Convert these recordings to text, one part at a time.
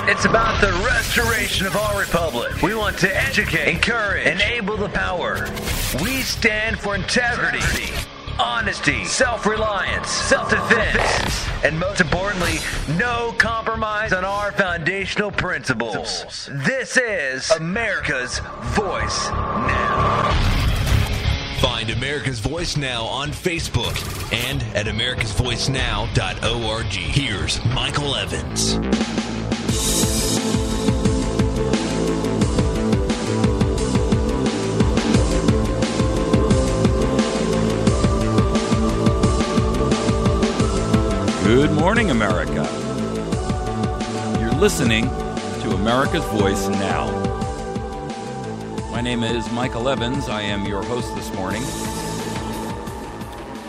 It's about the restoration of our republic. We want to educate, encourage, enable the power. We stand for integrity, honesty, self-reliance, self-defense, and most importantly, no compromise on our foundational principles. This is America's Voice Now. Find America's Voice Now on Facebook and at americasvoicenow.org. Here's Michael Evans. Good morning, America. You're listening to America's Voice Now. My name is Michael Evans. I am your host this morning.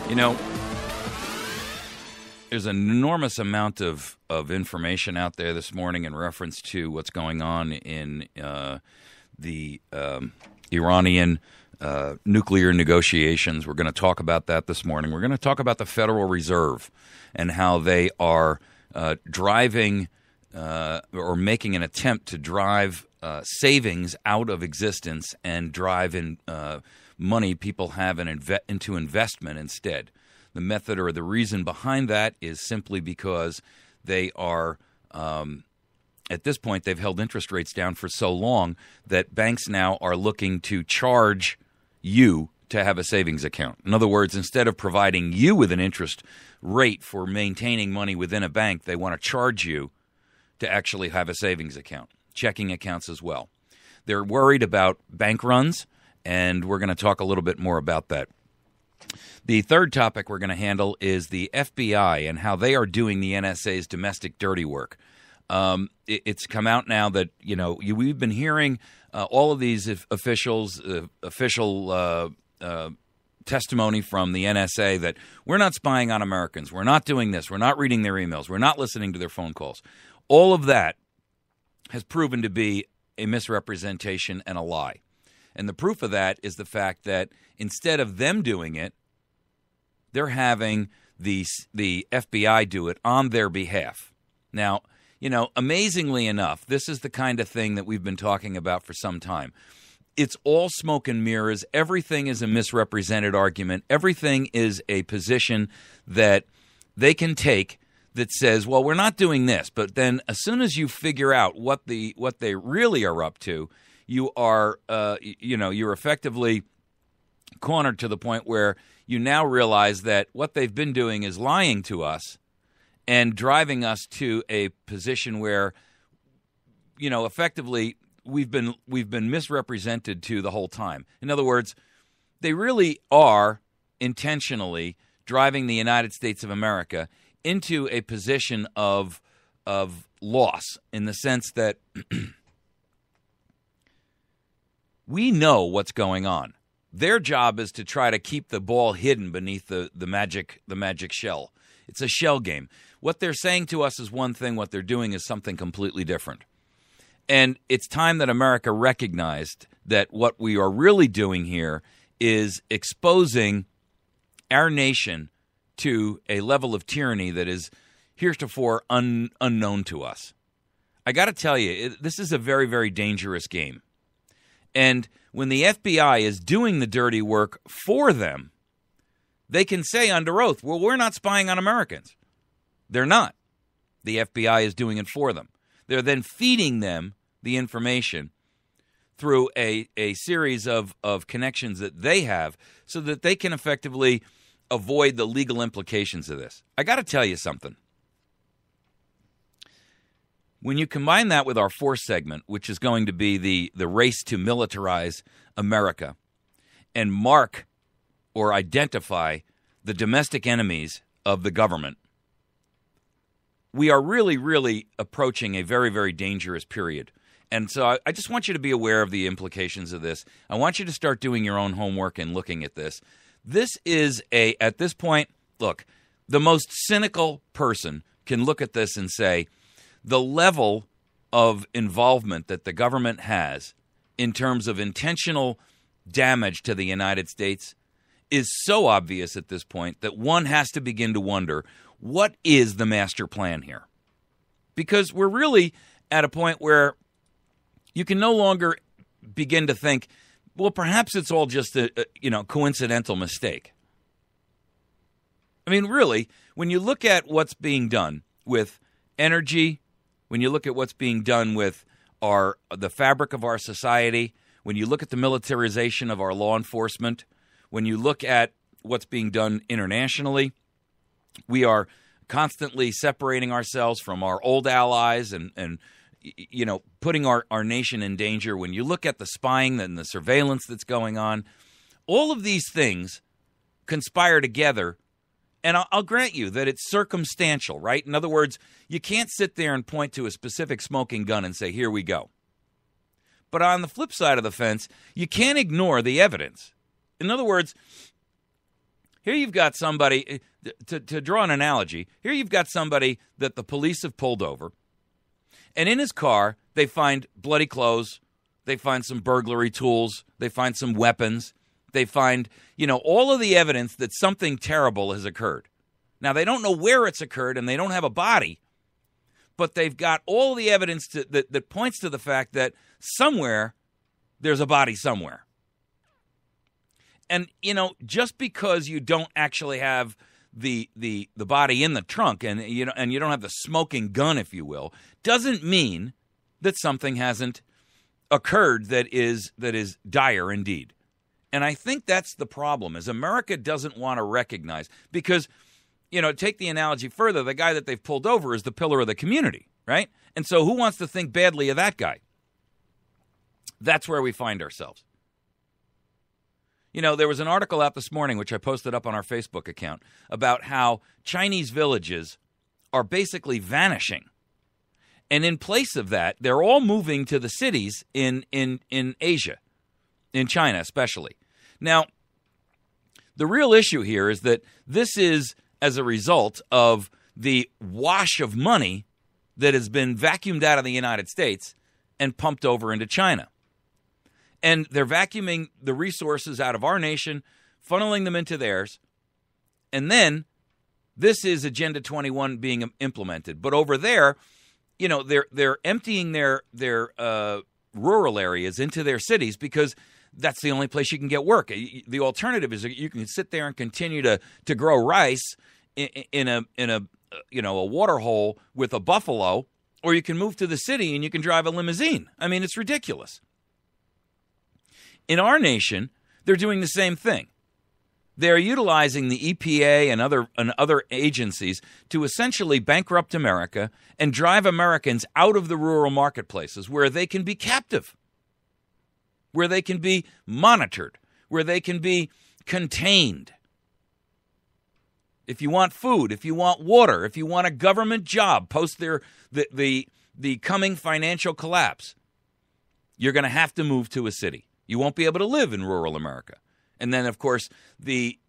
You know, there's an enormous amount of information out there this morning in reference to what's going on in the Iranian nuclear negotiations. We're going to talk about that this morning. We're going to talk about the Federal Reserve and how they are driving or making an attempt to drive savings out of existence and drive in money people have into investment instead. The method or the reason behind that is simply because they are, at this point, they've held interest rates down for so long that banks now are looking to charge you to have a savings account. In other words, instead of providing you with an interest rate for maintaining money within a bank, they want to charge you to actually have a savings account, checking accounts as well. They're worried about bank runs, and we're going to talk a little bit more about that. The third topic we're going to handle is the FBI and how they are doing the NSA's domestic dirty work. It's come out now that, you know, we've been hearing all of these official testimony from the NSA that we're not spying on Americans, we're not doing this, we're not reading their emails, we're not listening to their phone calls. All of that has proven to be a misrepresentation and a lie. And the proof of that is the fact that instead of them doing it, they're having the FBI do it on their behalf. Now, you know, amazingly enough, this is the kind of thing that we've been talking about for some time. It's all smoke and mirrors. Everything is a misrepresented argument. Everything is a position that they can take that says, well, we're not doing this. But then as soon as you figure out what they really are up to, you are, you're effectively cornered to the point where you now realize that what they've been doing is lying to us and driving us to a position where, you know, effectively we've been misrepresented to the whole time. In other words, they really are intentionally driving the United States of America into a position of loss in the sense that we know what's going on. Their job is to try to keep the ball hidden beneath the magic shell. It's a shell game. What they're saying to us is one thing. What they're doing is something completely different. And it's time that America recognized that what we are really doing here is exposing our nation to a level of tyranny that is heretofore unknown to us. I got to tell you, this is a very, very dangerous game. And when the FBI is doing the dirty work for them, they can say under oath, well, we're not spying on Americans. They're not. The FBI is doing it for them. They're then feeding them the information through a series of connections that they have so that they can effectively avoid the legal implications of this. I got to tell you something. When you combine that with our fourth segment, which is going to be the race to militarize America and mark or identify the domestic enemies of the government, we are really, really approaching a very, very dangerous period. And so I just want you to be aware of the implications of this. I want you to start doing your own homework and looking at this. This is at this point, look, the most cynical person can look at this and say, the level of involvement that the government has in terms of intentional damage to the United States is so obvious at this point that one has to begin to wonder, what is the master plan here? Because we're really at a point where you can no longer begin to think, well, perhaps it's all just a coincidental mistake. I mean, really, when you look at what's being done with energy, when you look at what's being done with the fabric of our society, when you look at the militarization of our law enforcement, when you look at what's being done internationally, we are constantly separating ourselves from our old allies and putting our nation in danger. When you look at the spying and the surveillance that's going on, all of these things conspire together. And I'll grant you that it's circumstantial, right? In other words, you can't sit there and point to a specific smoking gun and say, here we go. But on the flip side of the fence, you can't ignore the evidence. In other words, here you've got somebody, to draw an analogy, here you've got somebody that the police have pulled over, and in his car, they find bloody clothes, they find some burglary tools, they find some weapons, they find, all of the evidence that something terrible has occurred. Now, they don't know where it's occurred, and they don't have a body, but they've got all the evidence that points to the fact that somewhere there's a body somewhere. And, just because you don't actually have the body in the trunk and you don't have the smoking gun, if you will, doesn't mean that something hasn't occurred that is dire indeed. And I think that's the problem, is America doesn't want to recognize, because, take the analogy further, the guy that they've pulled over is the pillar of the community, right? And so who wants to think badly of that guy? That's where we find ourselves. There was an article out this morning, which I posted up on our Facebook account, about how Chinese villages are basically vanishing. And in place of that, they're all moving to the cities in Asia, in China especially. Now, the real issue here is that this is as a result of the wash of money that has been vacuumed out of the United States and pumped over into China. And they're vacuuming the resources out of our nation, funneling them into theirs. And then this is Agenda 21 being implemented. But over there, they're emptying their rural areas into their cities because that's the only place you can get work. The alternative is you can sit there and continue to grow rice in a water hole with a buffalo, or you can move to the city and you can drive a limousine. I mean, it's ridiculous. In our nation, they're doing the same thing. They're utilizing the EPA and other agencies to essentially bankrupt America and drive Americans out of the rural marketplaces where they can be captive, where they can be monitored, where they can be contained. If you want food, if you want water, if you want a government job post the coming financial collapse, you're going to have to move to a city. You won't be able to live in rural America. And then, of course, the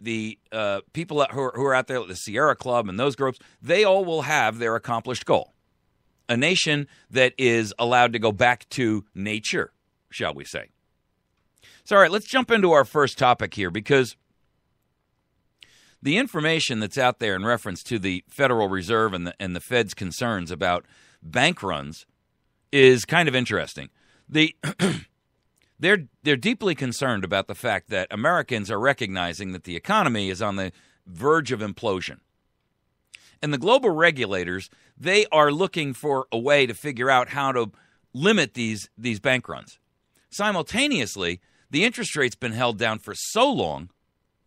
people who are out there, the Sierra Club and those groups, they all will have their accomplished goal. A nation that is allowed to go back to nature, shall we say. So, all right, let's jump into our first topic here, because the information that's out there in reference to the Federal Reserve and the Fed's concerns about bank runs is kind of interesting. They're deeply concerned about the fact that Americans are recognizing that the economy is on the verge of implosion. And the global regulators, they are looking for a way to figure out how to limit these bank runs. Simultaneously, the interest rate's been held down for so long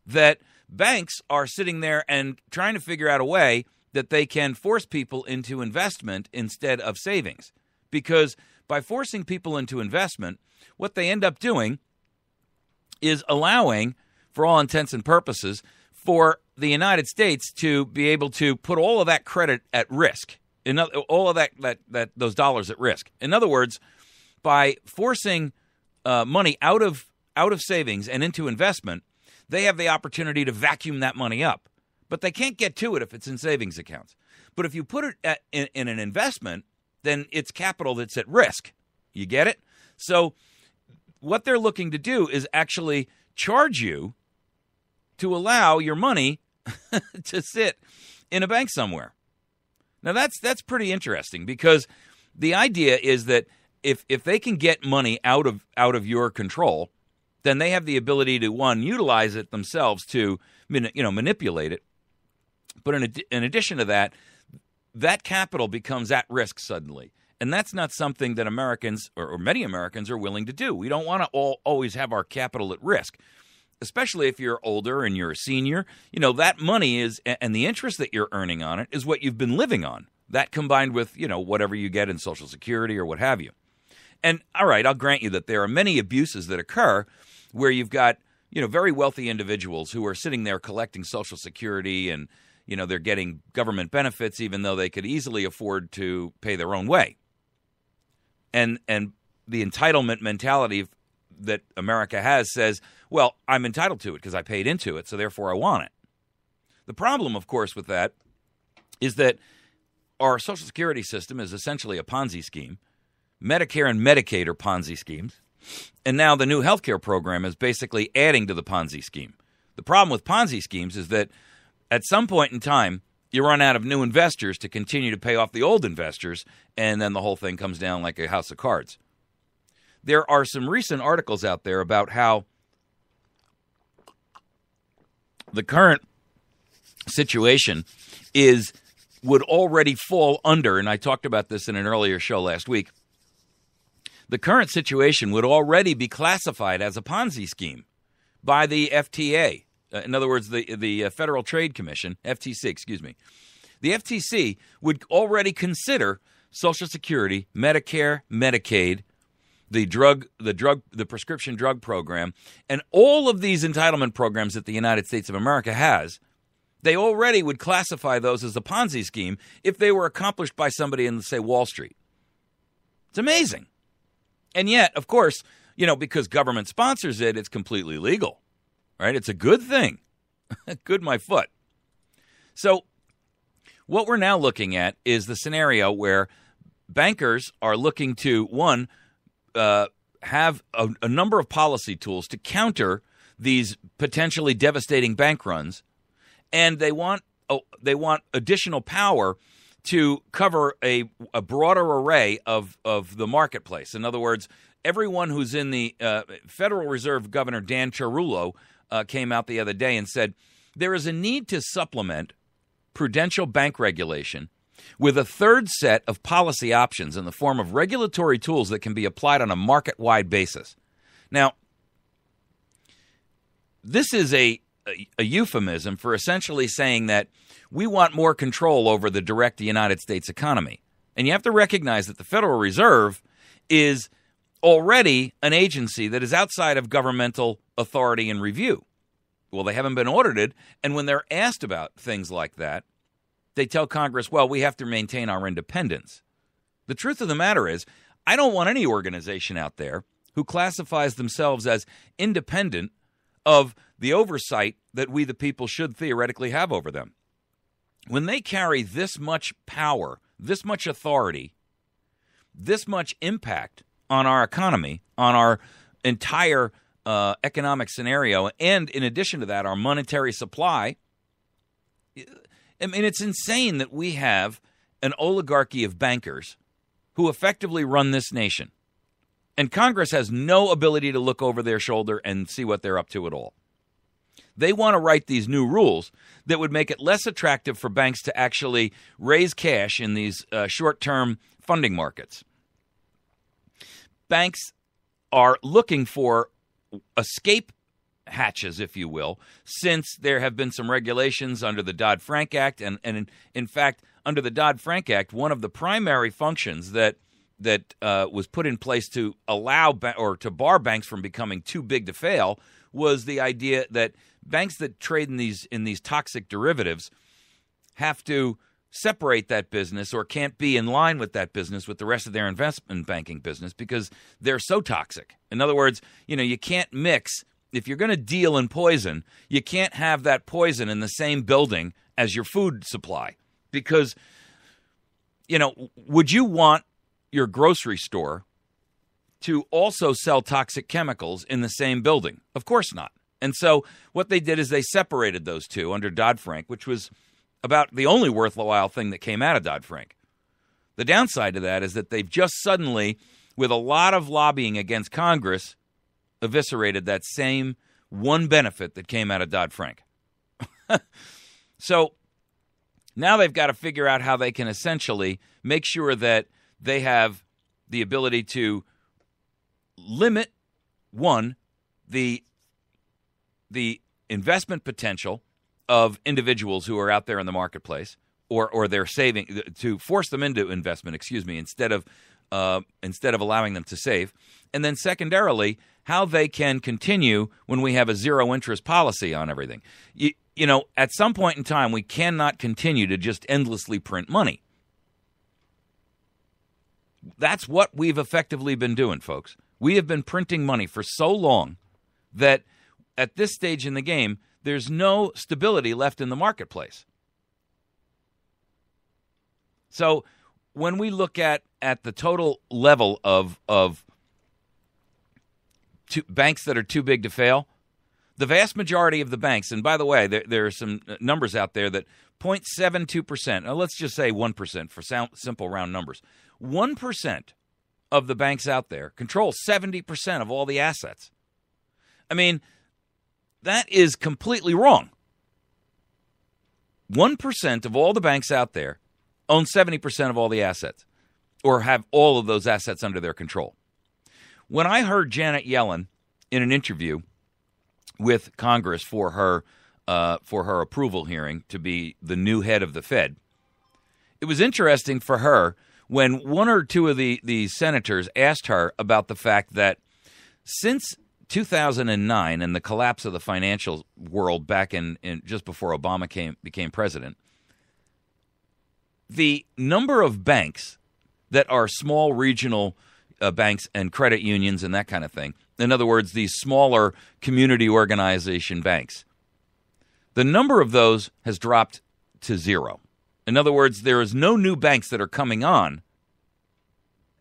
that banks are sitting there and trying to figure out a way that they can force people into investment instead of savings. Because by forcing people into investment, what they end up doing is allowing, for all intents and purposes, for the United States to be able to put all of that credit at risk, all of those dollars at risk. In other words, by forcing money out of savings and into investment, they have the opportunity to vacuum that money up. But they can't get to it if it's in savings accounts. But if you put it in an investment, then it's capital that's at risk. You get it? So what they're looking to do is actually charge you to allow your money to sit in a bank somewhere. Now, that's pretty interesting, because the idea is that if they can get money out of your control, then they have the ability to, one, utilize it themselves to manipulate it. But in addition to that, that capital becomes at risk suddenly. And that's not something that Americans, or many Americans, are willing to do. We don't want to always have our capital at risk, especially if you're older and you're a senior. That money is, and the interest that you're earning on it is what you've been living on. That combined with, whatever you get in Social Security or what have you. And, all right, I'll grant you that there are many abuses that occur where you've got, very wealthy individuals who are sitting there collecting Social Security and, they're getting government benefits even though they could easily afford to pay their own way. And the entitlement mentality that America has says, well, I'm entitled to it because I paid into it, so therefore I want it. The problem, of course, with that is that our Social Security system is essentially a Ponzi scheme. Medicare and Medicaid are Ponzi schemes. And now the new health care program is basically adding to the Ponzi scheme. The problem with Ponzi schemes is that at some point in time, you run out of new investors to continue to pay off the old investors, and then the whole thing comes down like a house of cards. There are some recent articles out there about how the current situation would already fall under, and I talked about this in an earlier show last week, the current situation would already be classified as a Ponzi scheme by the FTA. In other words, the Federal Trade Commission, FTC, excuse me. The FTC would already consider Social Security, Medicare, Medicaid, the prescription drug program, and all of these entitlement programs that the United States of America has. They already would classify those as a Ponzi scheme if they were accomplished by somebody in, say, Wall Street. It's amazing. And yet, of course, because government sponsors it, it's completely legal, right? It's a good thing. Good my foot. So what we're now looking at is the scenario where bankers are looking to, one, have a number of policy tools to counter these potentially devastating bank runs, and they want additional power to cover a broader array of the marketplace. In other words, everyone who's in the Federal Reserve Governor Dan Chiarullo came out the other day and said there is a need to supplement prudential bank regulation with a third set of policy options in the form of regulatory tools that can be applied on a market-wide basis. Now, this is a euphemism for essentially saying that we want more control over the direct United States economy. And you have to recognize that the Federal Reserve is already an agency that is outside of governmental authority and review. Well, they haven't been audited, and when they're asked about things like that, they tell Congress, well, we have to maintain our independence. The truth of the matter is, I don't want any organization out there who classifies themselves as independent of the oversight that we the people should theoretically have over them. When they carry this much power, this much authority, this much impact on our economy, on our entire economic scenario, and in addition to that, our monetary supply, I mean, it's insane that we have an oligarchy of bankers who effectively run this nation. And Congress has no ability to look over their shoulder and see what they're up to at all. They want to write these new rules that would make it less attractive for banks to actually raise cash in these short-term funding markets. Banks are looking for escape hatches, if you will, since there have been some regulations under the Dodd-Frank Act. And in fact, under the Dodd-Frank Act, one of the primary functions that was put in place to allow or to bar banks from becoming too big to fail was the idea that banks that trade in these toxic derivatives have to separate that business or can't be in line with that business with the rest of their investment banking business because they're so toxic. In other words, you can't mix. If you're going to deal in poison, you can't have that poison in the same building as your food supply because, would you want your grocery store to also sell toxic chemicals in the same building? Of course not. And so what they did is they separated those two under Dodd-Frank, which was about the only worthwhile thing that came out of Dodd-Frank. The downside to that is that they've just suddenly, with a lot of lobbying against Congress, eviscerated that same one benefit that came out of Dodd-Frank. So now they've got to figure out how they can essentially make sure that they have the ability to limit, one, the investment potential of individuals who are out there in the marketplace, or they're saving, to force them into investment, instead of allowing them to save. And then secondarily, how they can continue when we have a zero interest policy on everything. You know, at some point in time, we cannot continue to just endlessly print money. That's what we've effectively been doing, folks. We have been printing money for so long that at this stage in the game, there's no stability left in the marketplace. So when we look at the total level of banks that are too big to fail, the vast majority of the banks, and by the way, there are some numbers out there that 0.72%, now let's just say 1% for simple round numbers, 1% of the banks out there control 70% of all the assets. I mean, that is completely wrong. 1% of all the banks out there own 70% of all the assets, or have all of those assets under their control. When I heard Janet Yellen in an interview with Congress for her approval hearing to be the new head of the Fed, it was interesting for her when one or two of the senators asked her about the fact that since 2009 and the collapse of the financial world back in just before Obama became president, the number of banks that are small regional banks and credit unions and that kind of thing, in other words, these smaller community organization banks, the number of those has dropped to zero. In other words, there is no new banks that are coming on,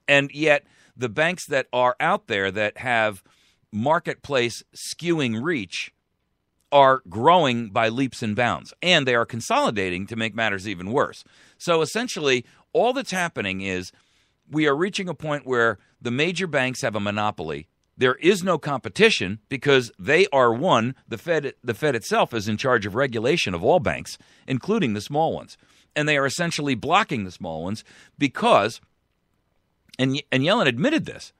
and yet the banks that are out there that have marketplace skewing reach are growing by leaps and bounds, and they are consolidating to make matters even worse. So essentially, all that's happening is we are reaching a point where the major banks have a monopoly. There is no competition because they are one. The Fed itself is in charge of regulation of all banks, including the small ones. And they are essentially blocking the small ones because, and Yellen admitted this,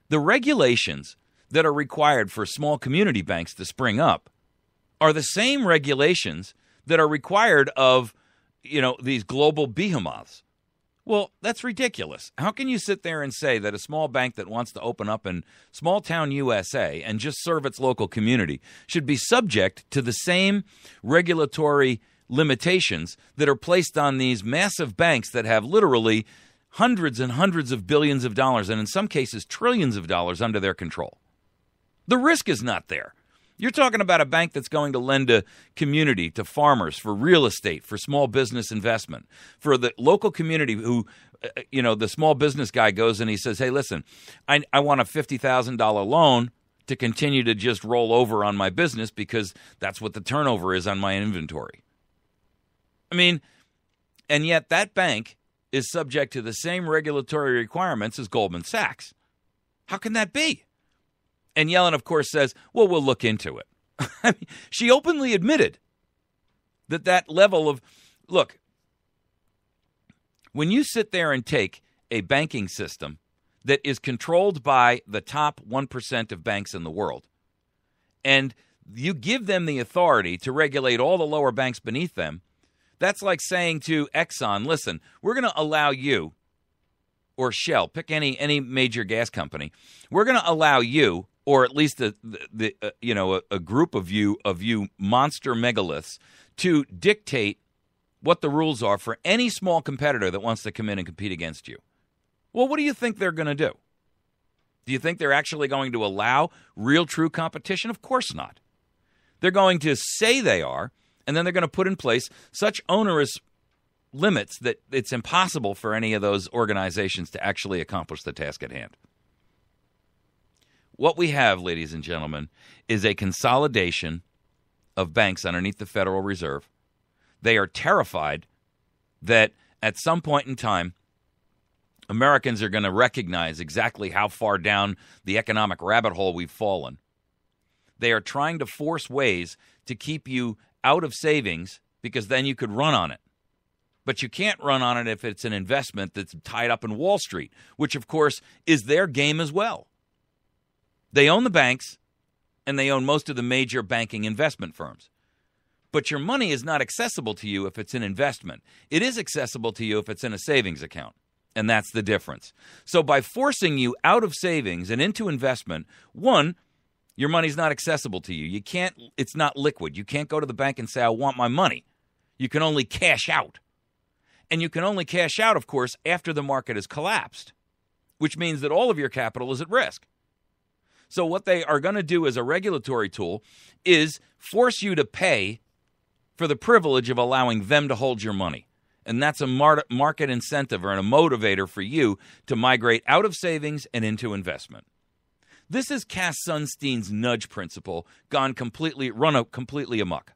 the regulations that are required for small community banks to spring up are the same regulations that are required of, these global behemoths. Well, that's ridiculous. How can you sit there and say that a small bank that wants to open up in small town USA and just serve its local community should be subject to the same regulatory limitations that are placed on these massive banks that have literally hundreds and hundreds of billions of dollars, and in some cases trillions of dollars under their control? The risk is not there. You're talking about a bank that's going to lend to community, to farmers, for real estate, for small business investment, for the local community who, the small business guy goes and he says, hey, listen, I want a $50,000 loan to continue to just roll over on my business because that's what the turnover is on my inventory. I mean, and yet that bank is subject to the same regulatory requirements as Goldman Sachs. How can that be? And Yellen, of course, says, well, we'll look into it. I mean, she openly admitted that level of, look, when you sit there and take a banking system that is controlled by the top 1% of banks in the world, and you give them the authority to regulate all the lower banks beneath them, that's like saying to Exxon, listen, we're going to allow you, or Shell, pick any major gas company, we're going to allow you, or at least a group of you monster megaliths, to dictate what the rules are for any small competitor that wants to come in and compete against you. Well, what do you think they're going to do? Do you think they're actually going to allow real, true competition? Of course not. They're going to say they are, and then they're going to put in place such onerous limits that it's impossible for any of those organizations to actually accomplish the task at hand. What we have, ladies and gentlemen, is a consolidation of banks underneath the Federal Reserve. They are terrified that at some point in time, Americans are going to recognize exactly how far down the economic rabbit hole we've fallen. They are trying to force ways to keep you out of savings because then you could run on it. But you can't run on it if it's an investment that's tied up in Wall Street, which, of course, is their game as well. They own the banks, and they own most of the major banking investment firms. But your money is not accessible to you if it's an investment. It is accessible to you if it's in a savings account, and that's the difference. So by forcing you out of savings and into investment, one, your money's not accessible to you. You can't. It's not liquid. You can't go to the bank and say, I want my money. You can only cash out. And you can only cash out, of course, after the market has collapsed, which means that all of your capital is at risk. So what they are going to do as a regulatory tool is force you to pay for the privilege of allowing them to hold your money. And that's a market incentive or a motivator for you to migrate out of savings and into investment. This is Cass Sunstein's nudge principle run completely amok.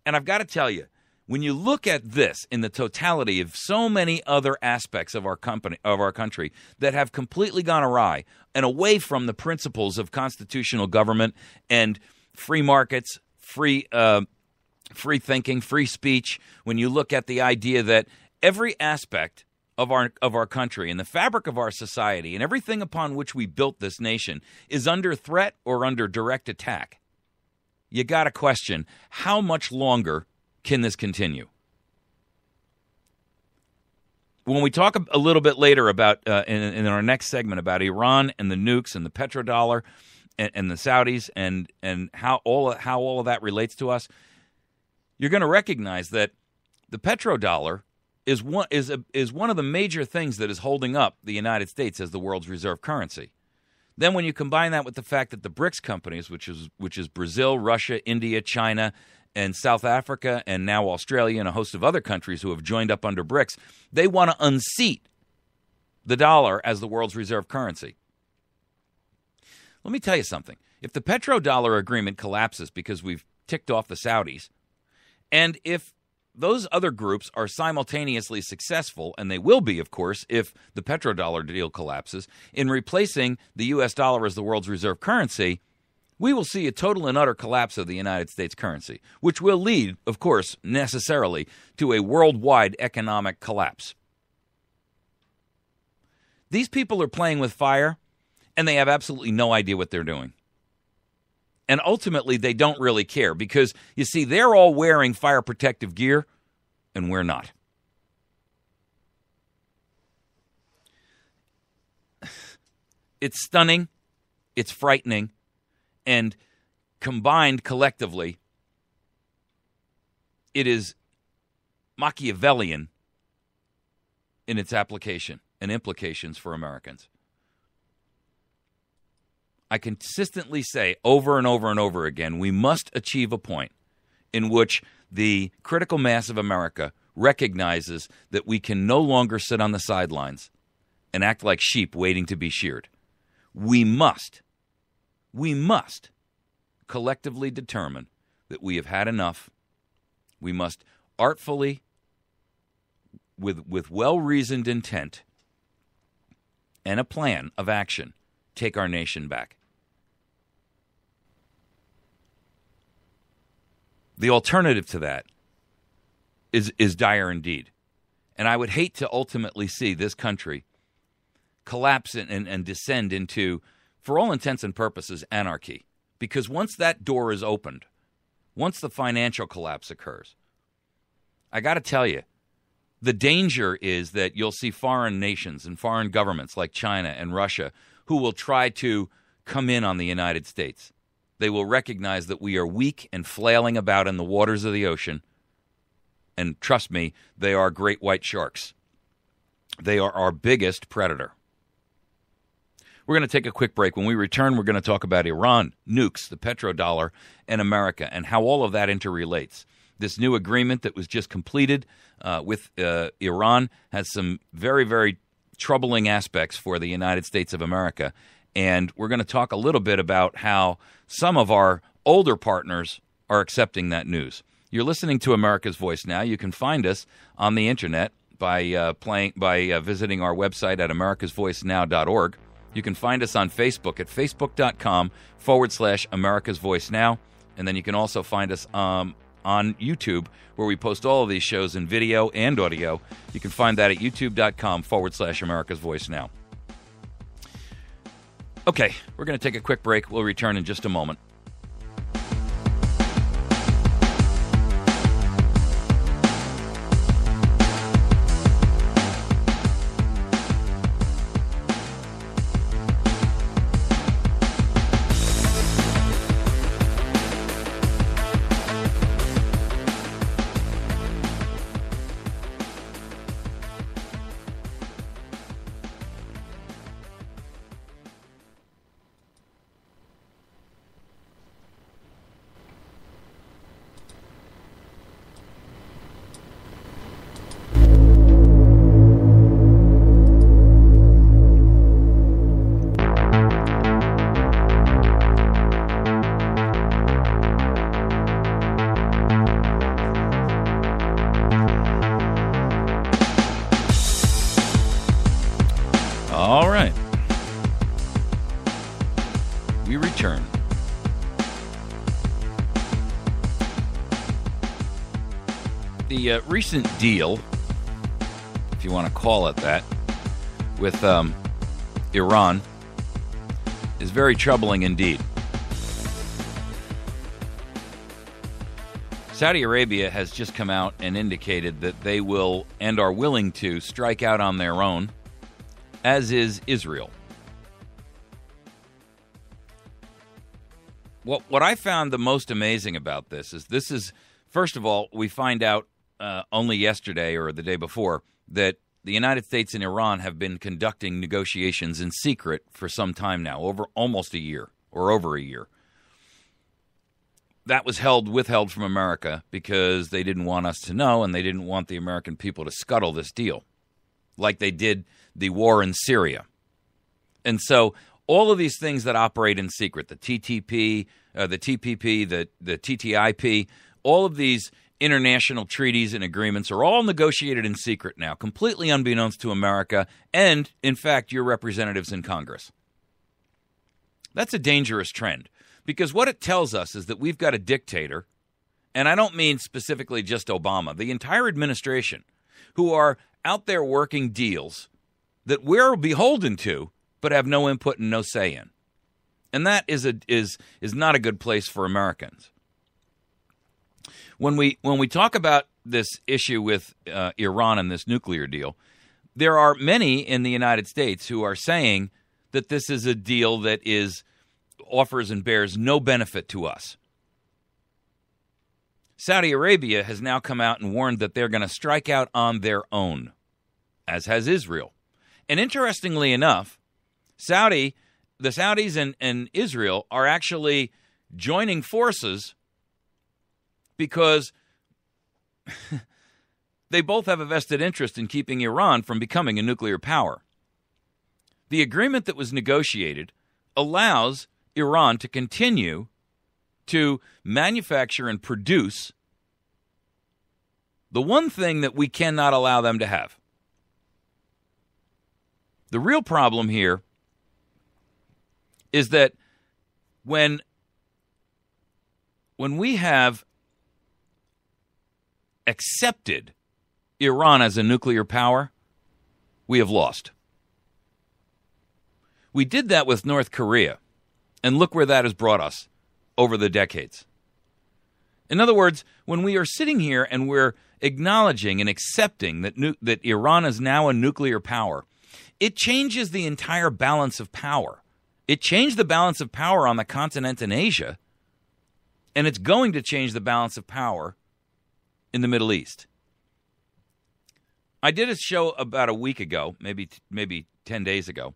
And I've got to tell you, when you look at this in the totality of so many other aspects of our country that have completely gone awry and away from the principles of constitutional government and free markets, free thinking, free speech, when you look at the idea that every aspect of our country and the fabric of our society and everything upon which we built this nation is under threat or under direct attack, you got to question, how much longer can this continue? When we talk a little bit later about in our next segment about Iran and the nukes and the petrodollar and the Saudis and how all of that relates to us, you're going to recognize that the petrodollar is one of the major things that is holding up the United States as the world's reserve currency. Then when you combine that with the fact that the BRICS companies, which is Brazil, Russia, India, China, and South Africa, and now Australia and a host of other countries who have joined up under BRICS, they want to unseat the dollar as the world's reserve currency. Let me tell you something. If the petrodollar agreement collapses because we've ticked off the Saudis, and if those other groups are simultaneously successful, and they will be, of course, if the petrodollar deal collapses, in replacing the U.S. dollar as the world's reserve currency, we will see a total and utter collapse of the United States currency, which will lead, of course, necessarily to a worldwide economic collapse. These people are playing with fire, and they have absolutely no idea what they're doing. And ultimately, they don't really care because, you see, they're all wearing fire protective gear, and we're not. It's stunning. It's frightening. And combined collectively, it is Machiavellian in its application and implications for Americans. I consistently say over and over and over again, we must achieve a point in which the critical mass of America recognizes that we can no longer sit on the sidelines and act like sheep waiting to be sheared. We must collectively determine that we have had enough. We must artfully, with well-reasoned intent and a plan of action, take our nation back. The alternative to that is dire indeed. And I would hate to ultimately see this country collapse and descend into, for all intents and purposes, anarchy. Because once that door is opened, once the financial collapse occurs, I got to tell you, the danger is that you'll see foreign nations and foreign governments like China and Russia who will try to come in on the United States. They will recognize that we are weak and flailing about in the waters of the ocean. And trust me, they are great white sharks. They are our biggest predator. We're going to take a quick break. When we return, we're going to talk about Iran, nukes, the petrodollar, and America, and how all of that interrelates. This new agreement that was just completed with Iran has some very, very troubling aspects for the United States of America. And we're going to talk a little bit about how some of our older partners are accepting that news. You're listening to America's Voice Now. You can find us on the internet by visiting our website at americasvoicenow.org. You can find us on Facebook at facebook.com/America's Voice Now. And then you can also find us on YouTube, where we post all of these shows in video and audio. You can find that at youtube.com/America's Voice Now. Okay, we're going to take a quick break. We'll return in just a moment. All right. We return. The recent deal, if you want to call it that, with Iran is very troubling indeed. Saudi Arabia has just come out and indicated that they will and are willing to strike out on their own, as is Israel. What I found the most amazing about this is, first of all, we find out only yesterday or the day before that the United States and Iran have been conducting negotiations in secret for some time now, over almost a year or over a year. That was withheld from America because they didn't want us to know, and they didn't want the American people to scuttle this deal like they did the war in Syria. And so all of these things that operate in secret, the TTP, the TPP, the TTIP, all of these international treaties and agreements are all negotiated in secret now, completely unbeknownst to America and, in fact, your representatives in Congress. That's a dangerous trend, because what it tells us is that we've got a dictator, and I don't mean specifically just Obama, the entire administration, who are out there working deals that we're beholden to but have no input and no say in. And that is not a good place for Americans. When we talk about this issue with Iran and this nuclear deal, there are many in the United States who are saying that this is a deal that offers and bears no benefit to us. Saudi Arabia has now come out and warned that they're going to strike out on their own, as has Israel. And interestingly enough, the Saudis and Israel are actually joining forces because they both have a vested interest in keeping Iran from becoming a nuclear power. The agreement that was negotiated allows Iran to continue to manufacture and produce the one thing that we cannot allow them to have. The real problem here is that when we have accepted Iran as a nuclear power, we have lost. We did that with North Korea, and look where that has brought us over the decades. In other words, when we are sitting here and we're acknowledging and accepting that Iran is now a nuclear power, it changes the entire balance of power. It changed the balance of power on the continent in Asia, and it's going to change the balance of power in the Middle East. I did a show about a week ago, maybe 10 days ago,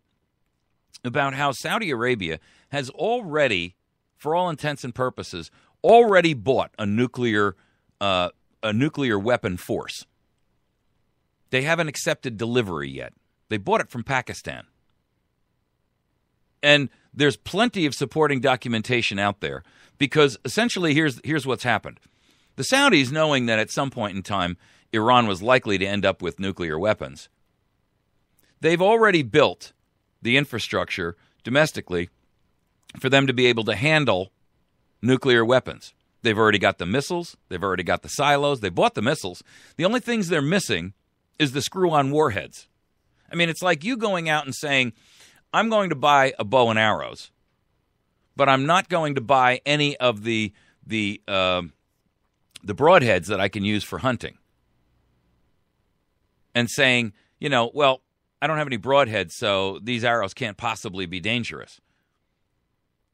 about how Saudi Arabia has already, for all intents and purposes, already bought a nuclear weapon force. They haven't accepted delivery yet. They bought it from Pakistan. And there's plenty of supporting documentation out there, because essentially here's what's happened. The Saudis, knowing that at some point in time Iran was likely to end up with nuclear weapons. They've already built the infrastructure domestically for them to be able to handle nuclear weapons. They've already got the missiles. They've already got the silos. They bought the missiles. The only things they're missing is the screw-on warheads. I mean, it's like you going out and saying, I'm going to buy a bow and arrows, but I'm not going to buy any of the broadheads that I can use for hunting. And saying, well, I don't have any broadheads, so these arrows can't possibly be dangerous.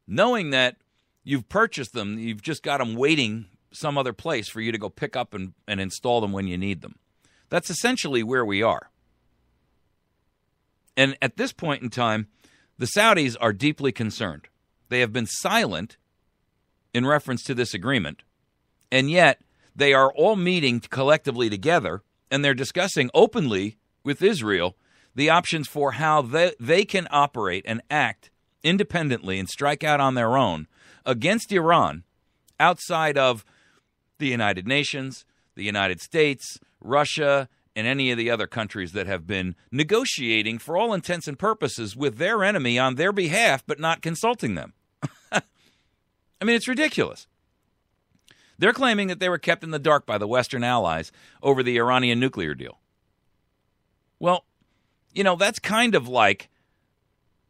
Knowing that you've purchased them, you've just got them waiting some other place for you to go pick up and install them when you need them. That's essentially where we are. And at this point in time, the Saudis are deeply concerned. They have been silent in reference to this agreement, and yet they are all meeting collectively together, and they're discussing openly with Israel the options for how they can operate and act independently and strike out on their own against Iran outside of the United Nations, the United States, Russia, and any of the other countries that have been negotiating for all intents and purposes with their enemy on their behalf, but not consulting them. I mean, it's ridiculous. They're claiming that they were kept in the dark by the Western allies over the Iranian nuclear deal. Well, that's kind of like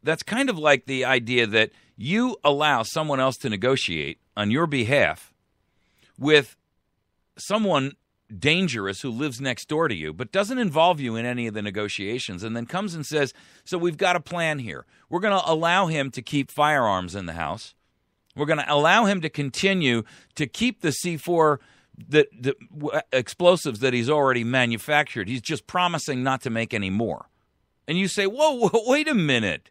the idea that you allow someone else to negotiate on your behalf with someone dangerous who lives next door to you, but doesn't involve you in any of the negotiations, and then comes and says, so we've got a plan here. We're going to allow him to keep firearms in the house. We're going to allow him to continue to keep the C4 the explosives that he's already manufactured. He's just promising not to make any more. And you say, whoa, wait a minute.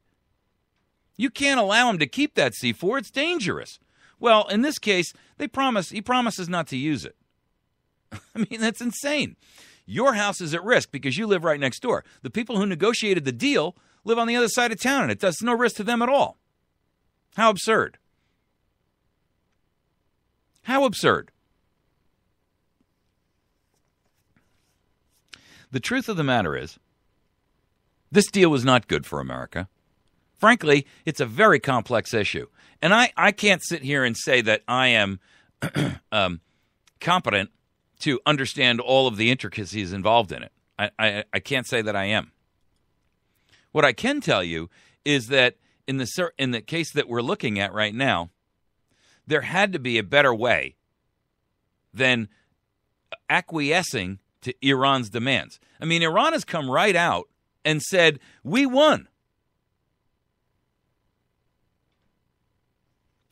You can't allow him to keep that C4. It's dangerous. Well, in this case, he promises not to use it. I mean, that's insane. Your house is at risk because you live right next door. The people who negotiated the deal live on the other side of town, and it's no risk to them at all. How absurd. How absurd. The truth of the matter is, this deal was not good for America. Frankly, it's a very complex issue. And I can't sit here and say that I am competent to understand all of the intricacies involved in it. I can't say that I am. What I can tell you is that in the case that we're looking at right now, there had to be a better way than acquiescing to Iran's demands. I mean, Iran has come right out and said, we won.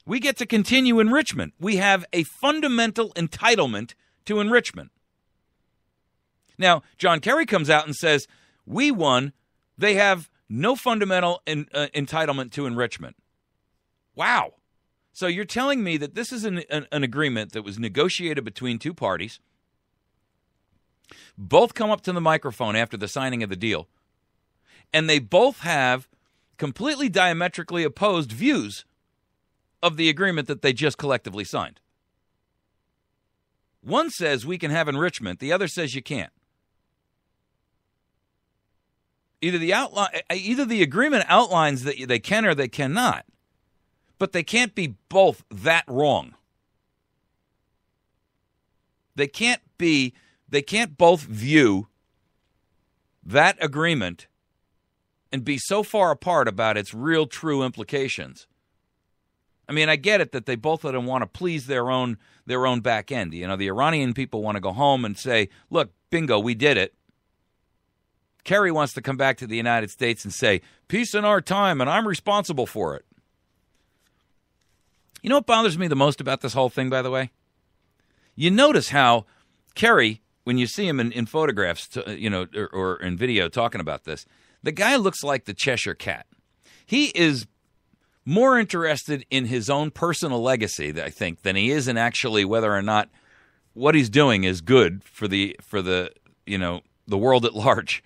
We get to continue enrichment. We have a fundamental entitlement to enrichment. Now, John Kerry comes out and says, we won. They have no fundamental entitlement to enrichment. Wow. So you're telling me that this is an agreement that was negotiated between two parties. Both come up to the microphone after the signing of the deal, and they both have completely diametrically opposed views of the agreement that they just collectively signed. One says we can have enrichment. The other says you can't. Either the agreement outlines that they can or they cannot, but they can't be both that wrong. They can't both view that agreement and be so far apart about its real true implications. I mean, I get it that they both of them want to please their own back end. You know, the Iranian people want to go home and say, look, bingo, we did it. Kerry wants to come back to the United States and say, peace in our time, and I'm responsible for it. You know what bothers me the most about this whole thing, by the way? You notice how Kerry, when you see him in photographs, or in video talking about this, the guy looks like the Cheshire Cat. He is more interested in his own personal legacy, I think, than he is in actually whether or not what he's doing is good for the world at large.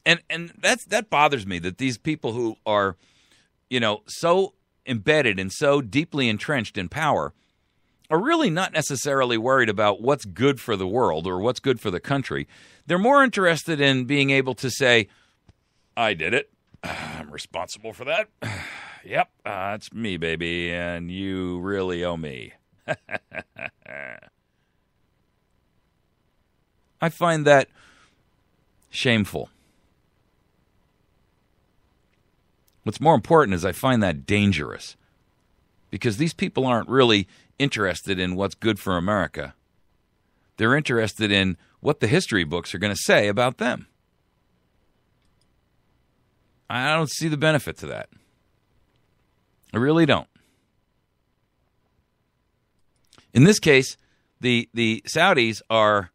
And that bothers me, that these people who are, so embedded and so deeply entrenched in power are really not necessarily worried about what's good for the world or what's good for the country. They're more interested in being able to say, I did it. I'm responsible for that. Yep, it's me, baby, and you really owe me. I find that shameful. What's more important is I find that dangerous, because these people aren't really interested in what's good for America. They're interested in what the history books are going to say about them. I don't see the benefit to that. I really don't. In this case, the Saudis are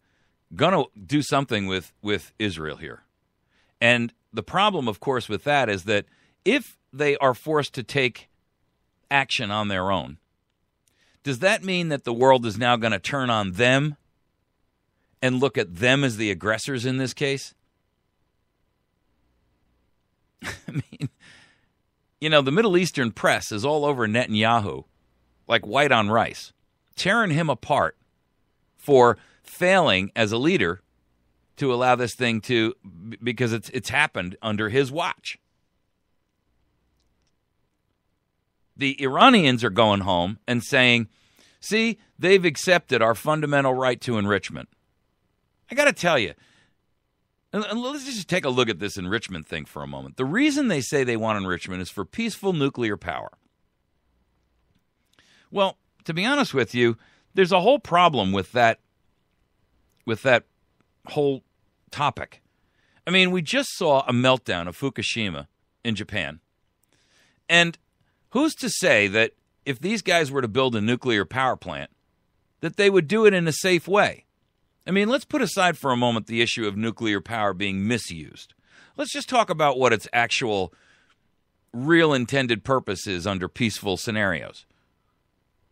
going to do something with Israel here. And the problem, of course, with that is that if they are forced to take action on their own, does that mean that the world is now going to turn on them and look at them as the aggressors in this case? I mean, you know, the Middle Eastern press is all over Netanyahu like white on rice, tearing him apart for failing as a leader to allow this thing to, because it's happened under his watch. The Iranians are going home and saying, see, they've accepted our fundamental right to enrichment. I got to tell you, and let's just take a look at this enrichment thing for a moment. The reason they say they want enrichment is for peaceful nuclear power. Well, to be honest with you, there's a whole problem with that whole topic. I mean, we just saw a meltdown of Fukushima in Japan. And who's to say that if these guys were to build a nuclear power plant, that they would do it in a safe way? I mean, let's put aside for a moment the issue of nuclear power being misused. Let's just talk about what its actual, real intended purpose is under peaceful scenarios.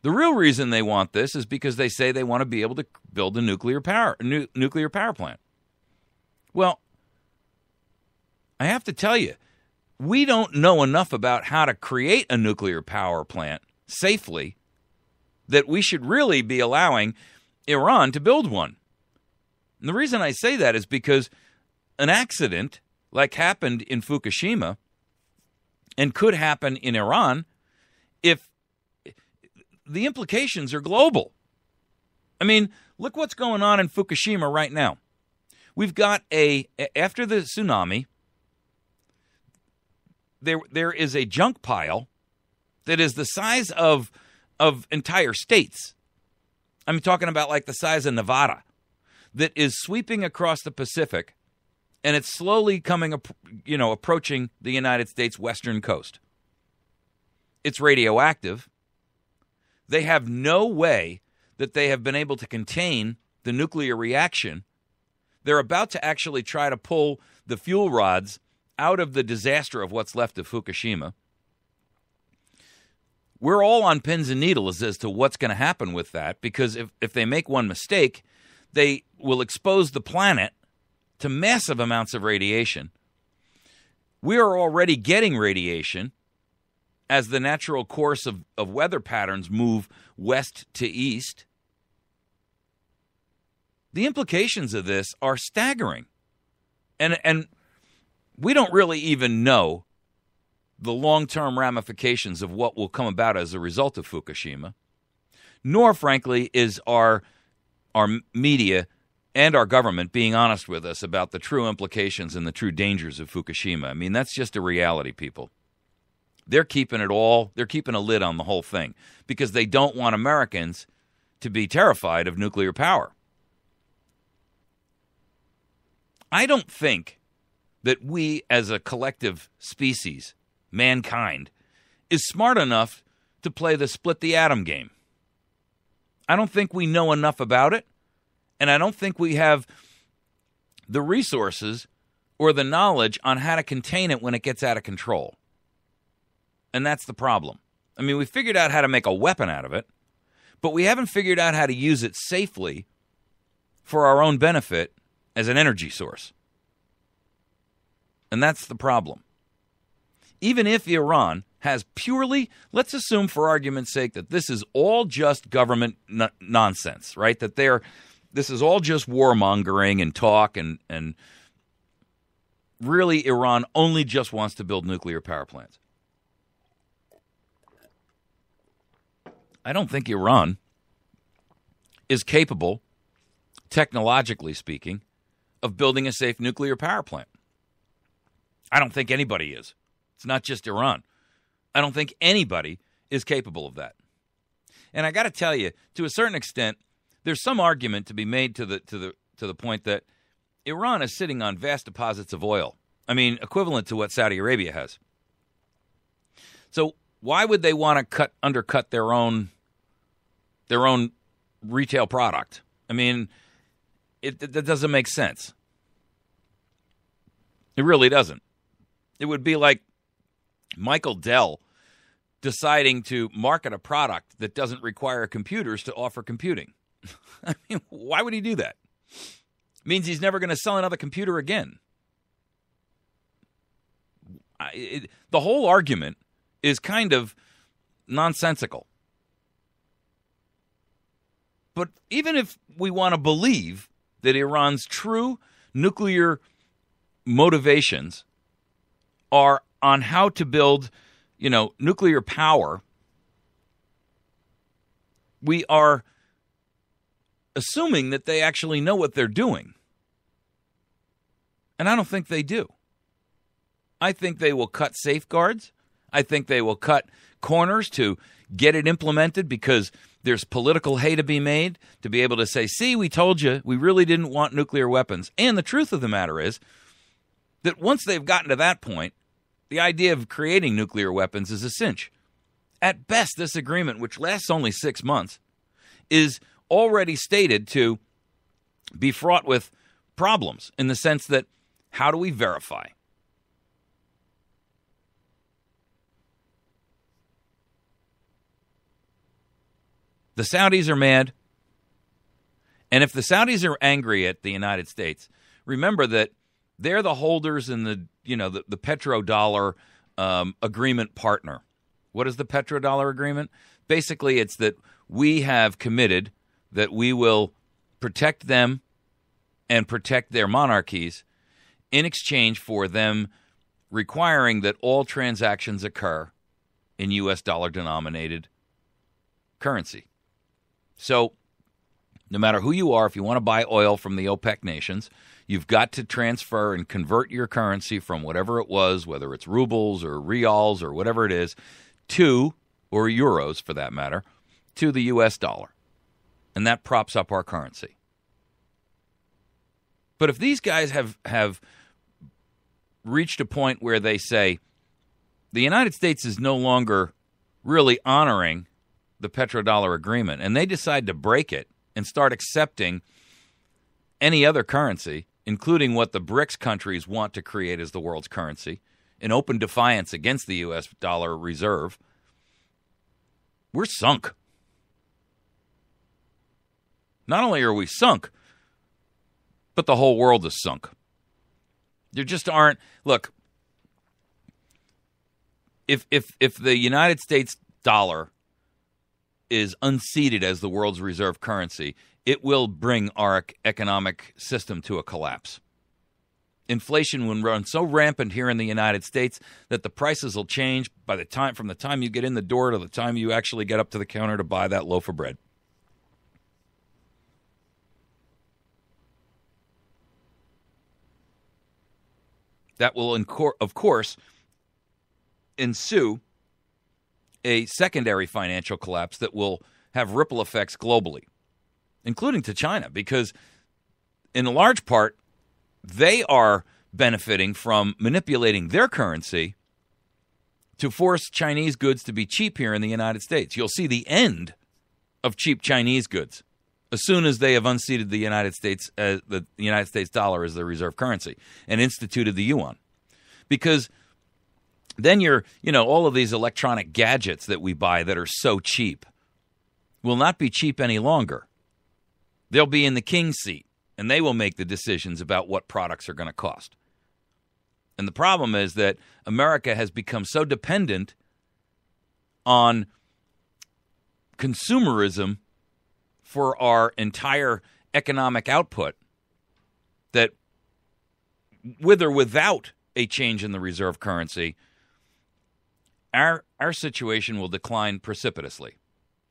The real reason they want this is because they say they want to be able to build a nuclear power plant. Well, I have to tell you, we don't know enough about how to create a nuclear power plant safely that we should really be allowing Iran to build one. And the reason I say that is because an accident like happened in Fukushima and could happen in Iran if the implications are global. I mean, look what's going on in Fukushima right now. We've got after the tsunami, there is a junk pile that is the size of entire states. I'm talking about like the size of Nevada, that is sweeping across the Pacific, and it's slowly approaching the United States western coast. It's radioactive. They have no way that they have been able to contain the nuclear reaction. They're about to actually try to pull the fuel rods out of the disaster of what's left of Fukushima. We're all on pins and needles as to what's going to happen with that, because if they make one mistake, they will expose the planet to massive amounts of radiation. We are already getting radiation as the natural course of weather patterns move west to east. The implications of this are staggering. And we don't really even know the long-term ramifications of what will come about as a result of Fukushima, nor, frankly, is our media and our government being honest with us about the true implications and the true dangers of Fukushima. I mean, that's just a reality, people. They're keeping a lid on the whole thing because they don't want Americans to be terrified of nuclear power. I don't think that we as a collective species, mankind, is smart enough to play the split the atom game. I don't think we know enough about it, and I don't think we have the resources or the knowledge on how to contain it when it gets out of control. And that's the problem. I mean, we figured out how to make a weapon out of it, but we haven't figured out how to use it safely for our own benefit as an energy source. And that's the problem. even if Iran has purely, let's assume for argument's sake that this is all just government nonsense, right? That this is all just warmongering and talk, and really Iran only just wants to build nuclear power plants. I don't think Iran is capable, technologically speaking, of building a safe nuclear power plant. I don't think anybody is. It's not just Iran. I don't think anybody is capable of that. And I got to tell you, to a certain extent, there's some argument to be made to the point that Iran is sitting on vast deposits of oil. I mean, equivalent to what Saudi Arabia has. So why would they want to undercut their own retail product? I mean, that doesn't make sense. It really doesn't. It would be like Michael Dell deciding to market a product that doesn't require computers to offer computing. I mean, why would he do that? It means he's never going to sell another computer again. The whole argument is kind of nonsensical. But even if we want to believe that Iran's true nuclear motivations are on how to build, nuclear power, we are assuming that they actually know what they're doing. And I don't think they do. I think they will cut safeguards. I think they will cut corners to get it implemented because there's political hay to be made to be able to say, see, we told you, we really didn't want nuclear weapons. And the truth of the matter is that once they've gotten to that point, the idea of creating nuclear weapons is a cinch. At best, this agreement, which lasts only 6 months, is already stated to be fraught with problems in the sense that how do we verify? The Saudis are mad. And if the Saudis are angry at the United States, remember that they're the holders in the petrodollar agreement partner. What is the petrodollar agreement? Basically, it's that we have committed that we will protect them and protect their monarchies in exchange for them requiring that all transactions occur in U.S. dollar-denominated currency. So no matter who you are, if you want to buy oil from the OPEC nations, you've got to transfer and convert your currency from whatever it was, whether it's rubles or reals or whatever it is, or euros for that matter, to the U.S. dollar. And that props up our currency. But if these guys have reached a point where they say the United States is no longer really honoring the petrodollar agreement, and they decide to break it and start accepting any other currency, including what the BRICS countries want to create as the world's currency, in open defiance against the U.S. dollar reserve, we're sunk. Not only are we sunk, but the whole world is sunk. There just aren't... Look, if the United States dollar is unseated as the world's reserve currency, it will bring our economic system to a collapse. Inflation will run so rampant here in the United States that the prices will change from the time you get in the door to the time you actually get up to the counter to buy that loaf of bread. That will, of course, ensue a secondary financial collapse that will have ripple effects globally, including to China, because in large part, they are benefiting from manipulating their currency to force Chinese goods to be cheap here in the United States. You'll see the end of cheap Chinese goods as soon as they have unseated the United States, the United States dollar as their reserve currency and instituted the yuan. Because then all of these electronic gadgets that we buy that are so cheap will not be cheap any longer. They'll be in the king's seat, and they will make the decisions about what products are going to cost. And the problem is that America has become so dependent on consumerism for our entire economic output that with or without a change in the reserve currency, our situation will decline precipitously.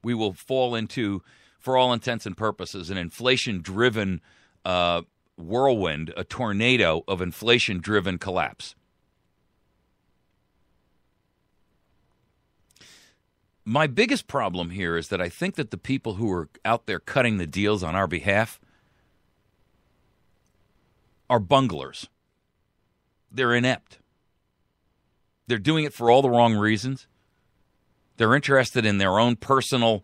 We will fall into, for all intents and purposes, an inflation-driven whirlwind, a tornado of inflation-driven collapse. My biggest problem here is that I think that the people who are out there cutting the deals on our behalf are bunglers. They're inept. They're doing it for all the wrong reasons. They're interested in their own personal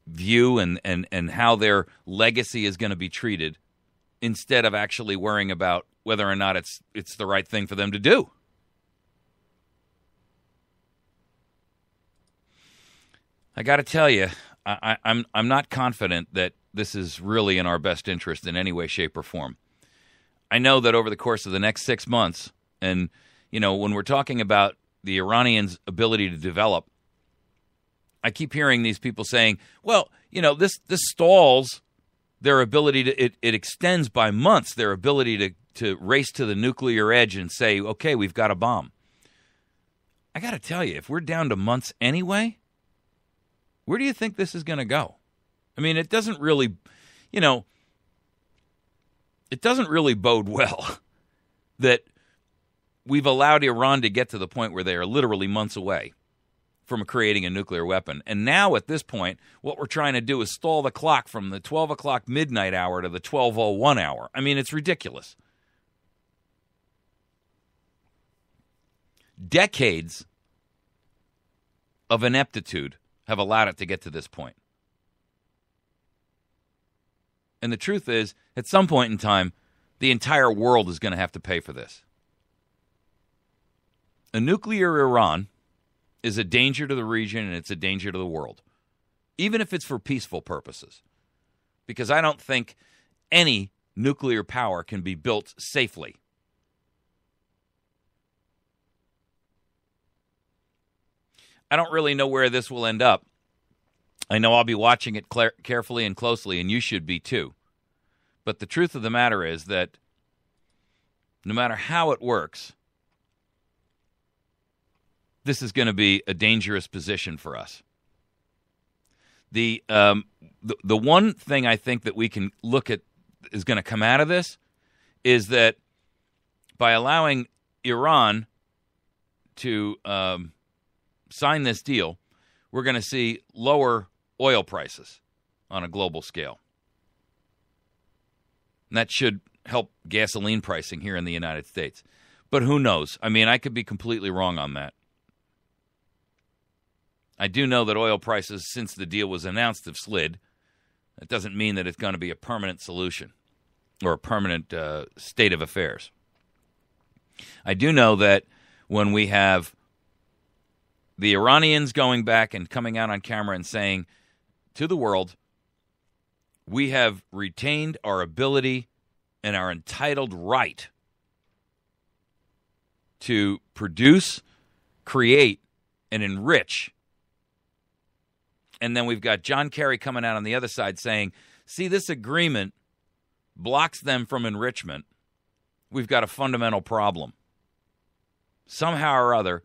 view and how their legacy is going to be treated instead of actually worrying about whether or not it's the right thing for them to do. I got to tell you, I'm not confident that this is really in our best interest in any way, shape, or form. I know that over the course of the next 6 months, and when we're talking about the Iranians' ability to develop, I keep hearing these people saying, "Well, this stalls their ability to it extends by months their ability to race to the nuclear edge and say, okay, we've got a bomb." I got to tell you, if we're down to months anyway, where do you think this is going to go? I mean, it doesn't really, it doesn't really bode well that we've allowed Iran to get to the point where they are literally months away from creating a nuclear weapon. And now at this point, what we're trying to do is stall the clock from the 12 o'clock midnight hour to the 12:01 hour. I mean, it's ridiculous. Decades of ineptitude have allowed it to get to this point. And the truth is, at some point in time, the entire world is going to have to pay for this. A nuclear Iran is a danger to the region and it's a danger to the world, even if it's for peaceful purposes. Because I don't think any nuclear power can be built safely. I don't really know where this will end up. I know I'll be watching it carefully and closely, and you should be too. But the truth of the matter is that no matter how it works, this is going to be a dangerous position for us. The one thing I think that we can look at is going to come out of this is that by allowing Iran to sign this deal, we're going to see lower oil prices on a global scale. And that should help gasoline pricing here in the United States. But who knows? I mean, I could be completely wrong on that. I do know that oil prices, since the deal was announced, have slid. That doesn't mean that it's going to be a permanent solution or a permanent state of affairs. I do know that when we have the Iranians going back and coming out on camera and saying to the world, we have retained our ability and our entitled right to produce, create, and enrich. And then we've got John Kerry coming out on the other side saying, see, this agreement blocks them from enrichment. We've got a fundamental problem. Somehow or other,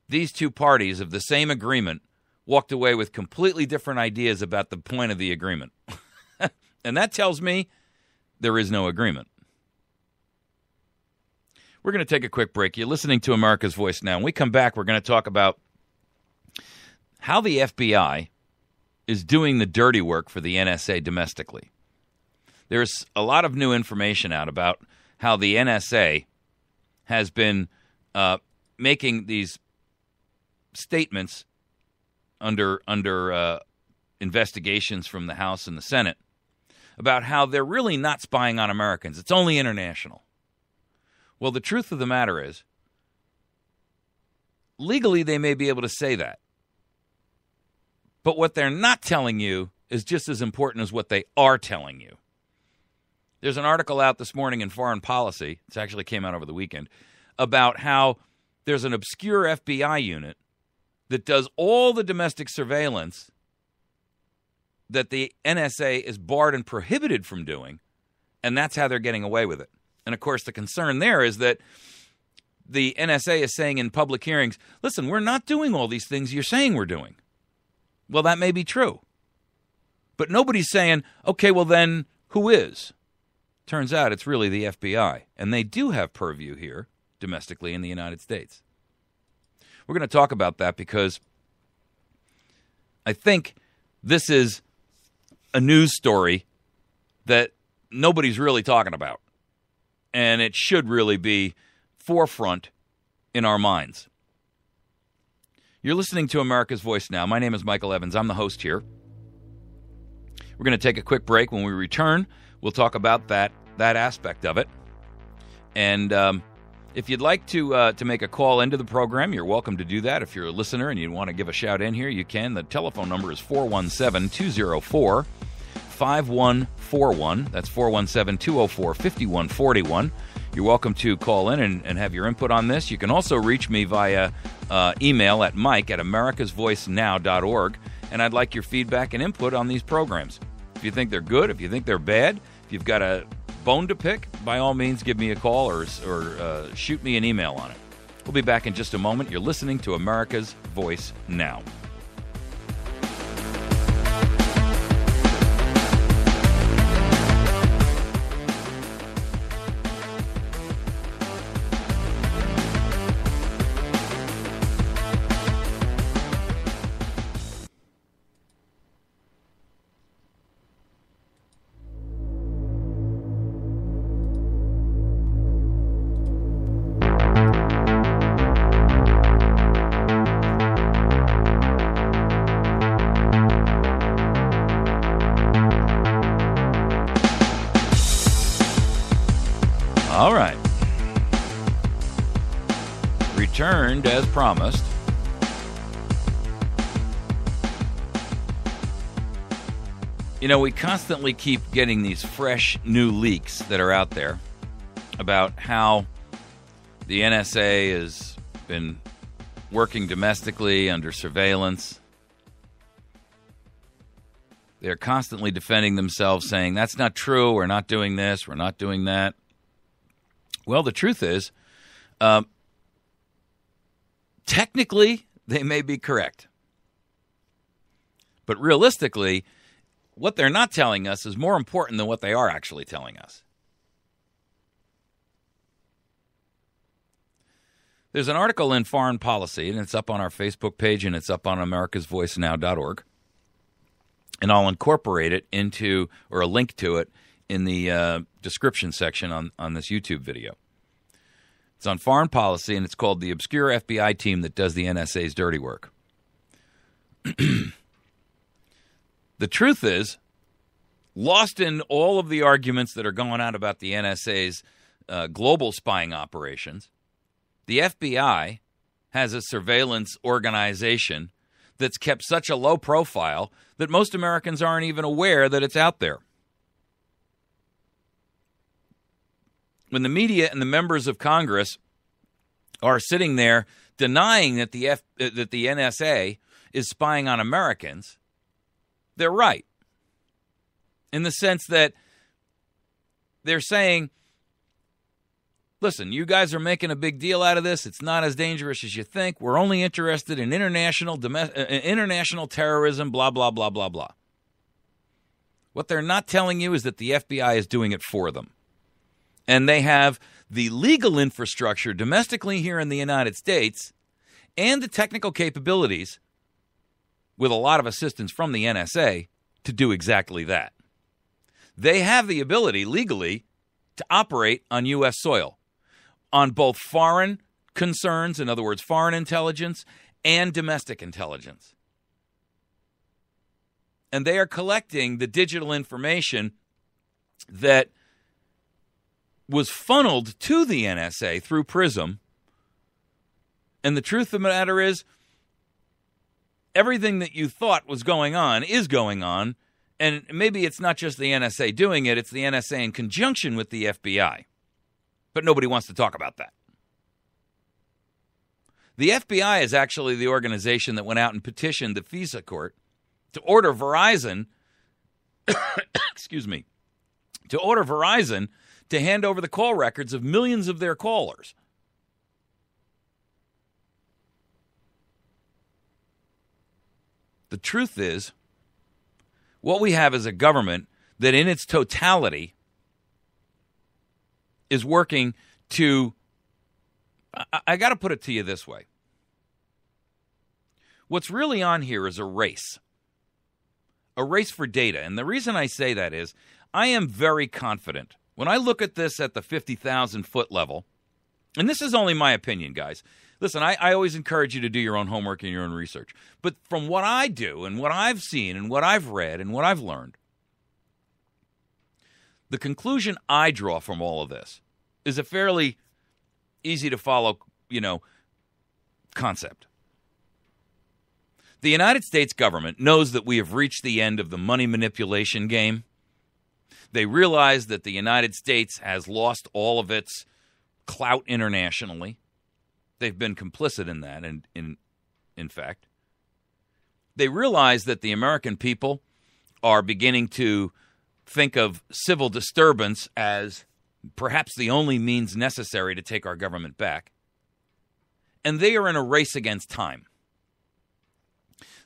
these two parties of the same agreement walked away with completely different ideas about the point of the agreement. And that tells me there is no agreement. We're going to take a quick break. You're listening to America's Voice Now. When we come back, we're going to talk about how the FBI is doing the dirty work for the NSA domestically. There's a lot of new information out about how the NSA has been making these statements under investigations from the House and the Senate about how they're really not spying on Americans. It's only international. Well, the truth of the matter is, legally they may be able to say that. But what they're not telling you is just as important as what they are telling you. There's an article out this morning in Foreign Policy, it actually came out over the weekend, about how there's an obscure FBI unit that does all the domestic surveillance that the NSA is barred and prohibited from doing, and that's how they're getting away with it. And, of course, the concern there is that the NSA is saying in public hearings, listen, we're not doing all these things you're saying we're doing. Well, that may be true. But nobody's saying, okay, well then, who is? Turns out it's really the FBI. And they do have purview here, domestically in the United States. We're going to talk about that because I think this is a news story that nobody's really talking about. And it should really be forefront in our minds. You're listening to America's Voice Now. My name is Michael Evans. I'm the host here. We're going to take a quick break. When we return, we'll talk about that aspect of it. And if you'd like to make a call into the program, you're welcome to do that. If you're a listener and you want to give a shout in here, you can. The telephone number is 417-204-5141. That's 417-204-5141. You're welcome to call in and have your input on this. You can also reach me via email at mike@americasvoicenow.org, and I'd like your feedback and input on these programs. If you think they're good, if you think they're bad, if you've got a bone to pick, by all means, give me a call or shoot me an email on it. We'll be back in just a moment. You're listening to America's Voice Now. All right. Returned as promised. You know, we constantly keep getting these fresh new leaks that are out there about how the NSA has been working domestically under surveillance. They're constantly defending themselves, saying, that's not true, we're not doing this, we're not doing that. Well, the truth is, technically, they may be correct. But realistically, what they're not telling us is more important than what they are actually telling us. There's an article in Foreign Policy, and it's up on our Facebook page, and it's up on americasvoicenow.org. And I'll incorporate it into, or a link to it, in the description section on this YouTube video. It's on Foreign Policy, and it's called The Obscure FBI Team That Does the NSA's Dirty Work. The truth is, lost in all of the arguments that are going on about the NSA's global spying operations, the FBI has a surveillance organization that's kept such a low profile that most Americans aren't even aware that it's out there. When the media and the members of Congress are sitting there denying that the NSA is spying on Americans, they're right. In the sense that they're saying, listen, you guys are making a big deal out of this. It's not as dangerous as you think. We're only interested in international terrorism, blah, blah, blah, blah, blah. What they're not telling you is that the FBI is doing it for them. And they have the legal infrastructure domestically here in the United States and the technical capabilities, with a lot of assistance from the NSA, to do exactly that. They have the ability legally to operate on U.S. soil on both foreign concerns, in other words, foreign intelligence, and domestic intelligence. And they are collecting the digital information that was funneled to the NSA through PRISM. And the truth of the matter is, everything that you thought was going on is going on, And maybe it's not just the NSA doing it, it's the NSA in conjunction with the FBI. But nobody wants to talk about that. The FBI is actually the organization that went out and petitioned the FISA court to order Verizon, excuse me, to order Verizon to hand over the call records of millions of their callers. The truth is, what we have is a government that in its totality is working to, I got to put it to you this way. What's really on here is a race for data. And the reason I say that is I am very confident. When I look at this at the 50,000-foot level, and this is only my opinion, guys. Listen, I always encourage you to do your own homework and your own research. But from what I do and what I've seen and what I've read and what I've learned, the conclusion I draw from all of this is a fairly easy to follow, concept. The United States government knows that we have reached the end of the money manipulation game. They realize that the United States has lost all of its clout internationally. They've been complicit in that, and in fact. They realize that the American people are beginning to think of civil disturbance as perhaps the only means necessary to take our government back. And they are in a race against time.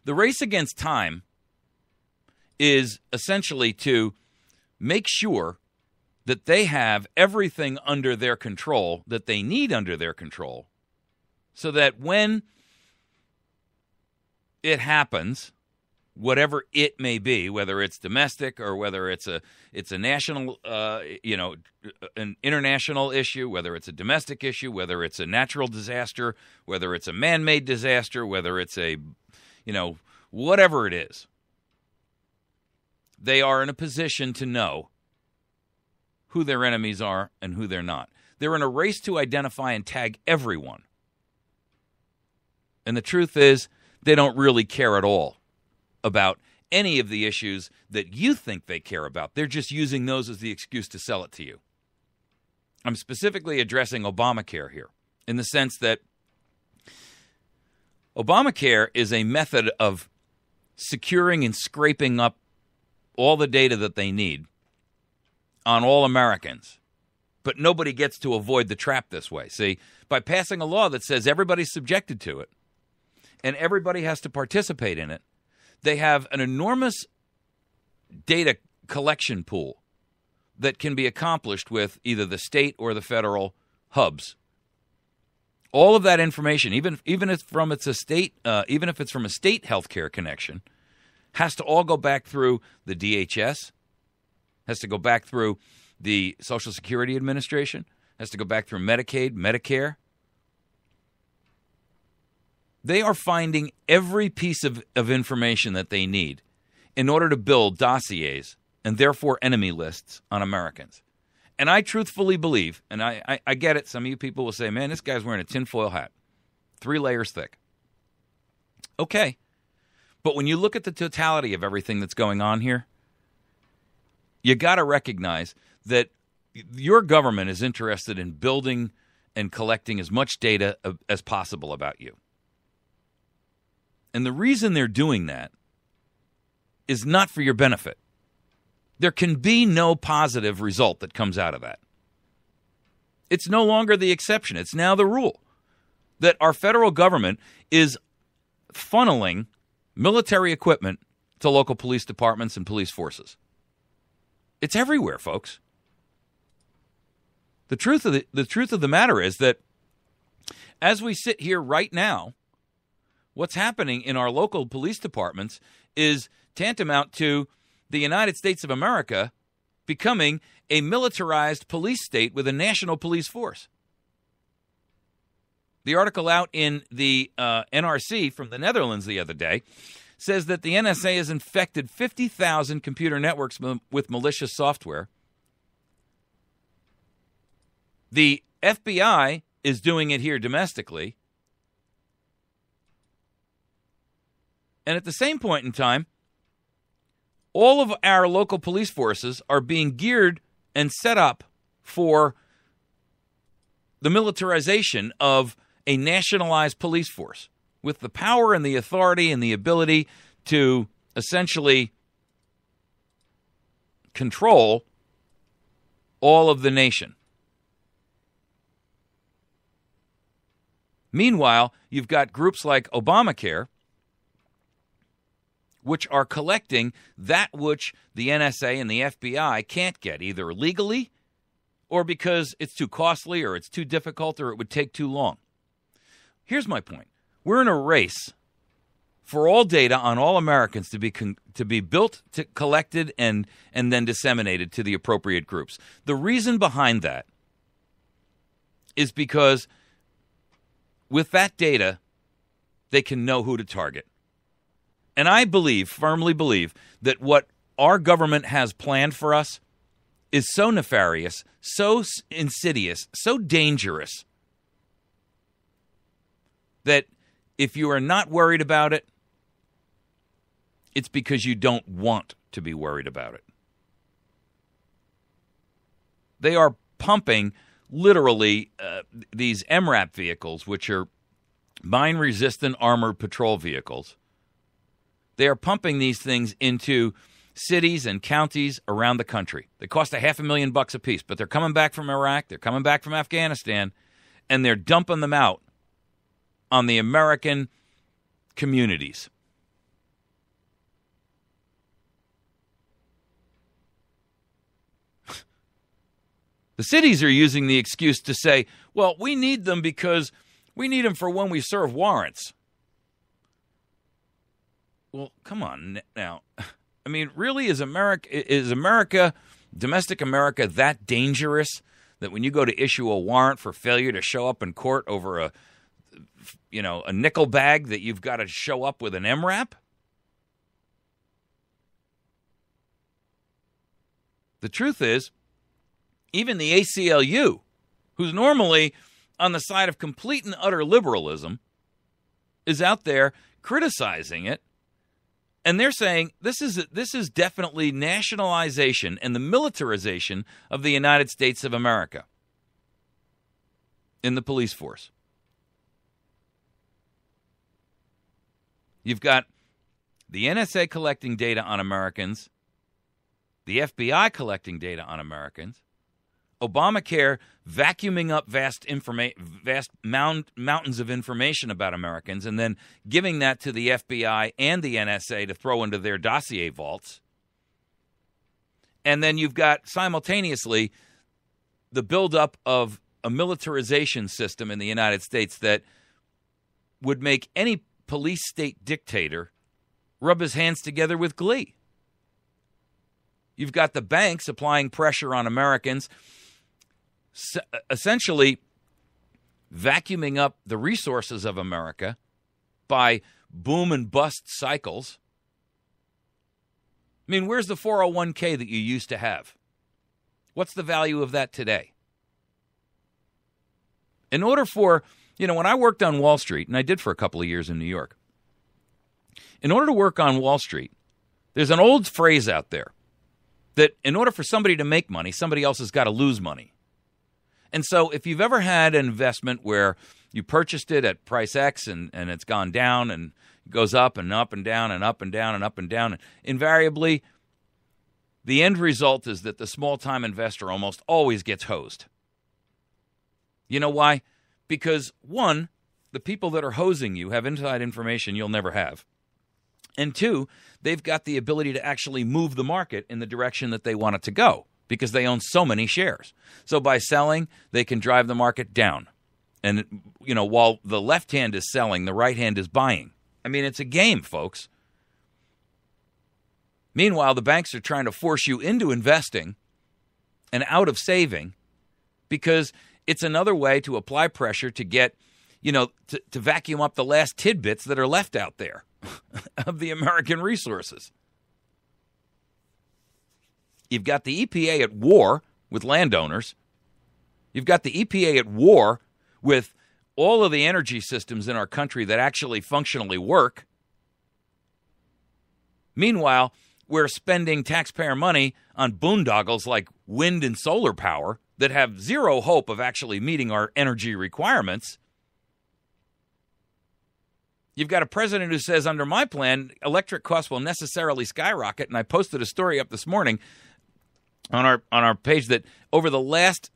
The race against time is essentially to make sure that they have everything under their control that they need under their control, so that when it happens, whatever it may be, whether it's domestic or whether it's a national, an international issue, whether it's a domestic issue, whether it's a natural disaster, whether it's a man-made disaster, whether it's a, whatever it is, they are in a position to know who their enemies are and who they're not. They're in a race to identify and tag everyone. And the truth is, they don't really care at all about any of the issues that you think they care about. They're just using those as the excuse to sell it to you. I'm specifically addressing Obamacare here, in the sense that Obamacare is a method of securing and scraping up all the data that they need on all Americans. But nobody gets to avoid the trap this way. See, by passing a law that says everybody's subjected to it and everybody has to participate in it, they have an enormous data collection pool that can be accomplished with either the state or the federal hubs. All of that information, even if from it's a state, even if it's from a state healthcare connection, has to all go back through the DHS, has to go back through the Social Security Administration, has to go back through Medicaid, Medicare. They are finding every piece of information that they need in order to build dossiers and therefore enemy lists on Americans. And I truthfully believe, and I get it, some of you people will say, man, this guy's wearing a tinfoil hat, 3 layers thick. Okay. But when you look at the totality of everything that's going on here, you got to recognize that your government is interested in building and collecting as much data as possible about you. And the reason they're doing that is not for your benefit. There can be no positive result that comes out of that. It's no longer the exception. It's now the rule that our federal government is funneling military equipment to local police departments and police forces. It's everywhere, folks. The truth of the matter is that as we sit here right now, what's happening in our local police departments is tantamount to the United States of America becoming a militarized police state with a national police force. The article out in the NRC from the Netherlands the other day says that the NSA has infected 50,000 computer networks with malicious software. The FBI is doing it here domestically. And at the same point in time, all of our local police forces are being geared and set up for the militarization of a nationalized police force with the power and the authority and the ability to essentially control all of the nation. Meanwhile, you've got groups like Obamacare, which are collecting that which the NSA and the FBI can't get, either legally or because it's too costly or it's too difficult or it would take too long. Here's my point. We're in a race for all data on all Americans to be built, collected, and then disseminated to the appropriate groups. The reason behind that is because with that data, they can know who to target. And I firmly believe, that what our government has planned for us is so nefarious, so insidious, so dangerous, that if you are not worried about it, it's because you don't want to be worried about it. They are pumping, literally, these MRAP vehicles, which are mine-resistant armored patrol vehicles. They are pumping these things into cities and counties around the country. They cost $500,000 a piece, but they're coming back from Iraq, they're coming back from Afghanistan, and they're dumping them out on the American communities. The cities are using the excuse to say, well, we need them because we need them for when we serve warrants. Well, come on now. I mean, really, is America, domestic America, that dangerous that when you go to issue a warrant for failure to show up in court over a nickel bag that you've got to show up with an MRAP? The truth is, even the ACLU, who's normally on the side of complete and utter liberalism, is out there criticizing it. And they're saying this is definitely nationalization and the militarization of the United States of America in the police force. You've got the NSA collecting data on Americans, the FBI collecting data on Americans, Obamacare vacuuming up vast mountains of information about Americans and then giving that to the FBI and the NSA to throw into their dossier vaults. And then you've got simultaneously the buildup of a militarization system in the United States that would make any police state dictator rub his hands together with glee. You've got the banks applying pressure on Americans, essentially vacuuming up the resources of America by boom and bust cycles. I mean, where's the 401k that you used to have? What's the value of that today? In order for, when I worked on Wall Street, and I did for a couple of years in New York, in order to work on Wall Street, there's an old phrase out there that in order for somebody to make money, somebody else has got to lose money. And so if you've ever had an investment where you purchased it at price X and it's gone down and goes up and up and down and up and down and up and down, and invariably the end result is that the small-time investor almost always gets hosed. You know why? Because, one, the people that are hosing you have inside information you'll never have. And two, they've got the ability to actually move the market in the direction that they want it to go because they own so many shares. So by selling, they can drive the market down. And, while the left hand is selling, the right hand is buying. I mean, it's a game, folks. Meanwhile, the banks are trying to force you into investing and out of saving because it's another way to apply pressure to get, to vacuum up the last tidbits that are left out there of the American resources. You've got the EPA at war with landowners. You've got the EPA at war with all of the energy systems in our country that actually functionally work. Meanwhile, we're spending taxpayer money on boondoggles like wind and solar power that have zero hope of actually meeting our energy requirements. You've got a president who says, under my plan, electric costs will necessarily skyrocket. And I posted a story up this morning on our page that over the last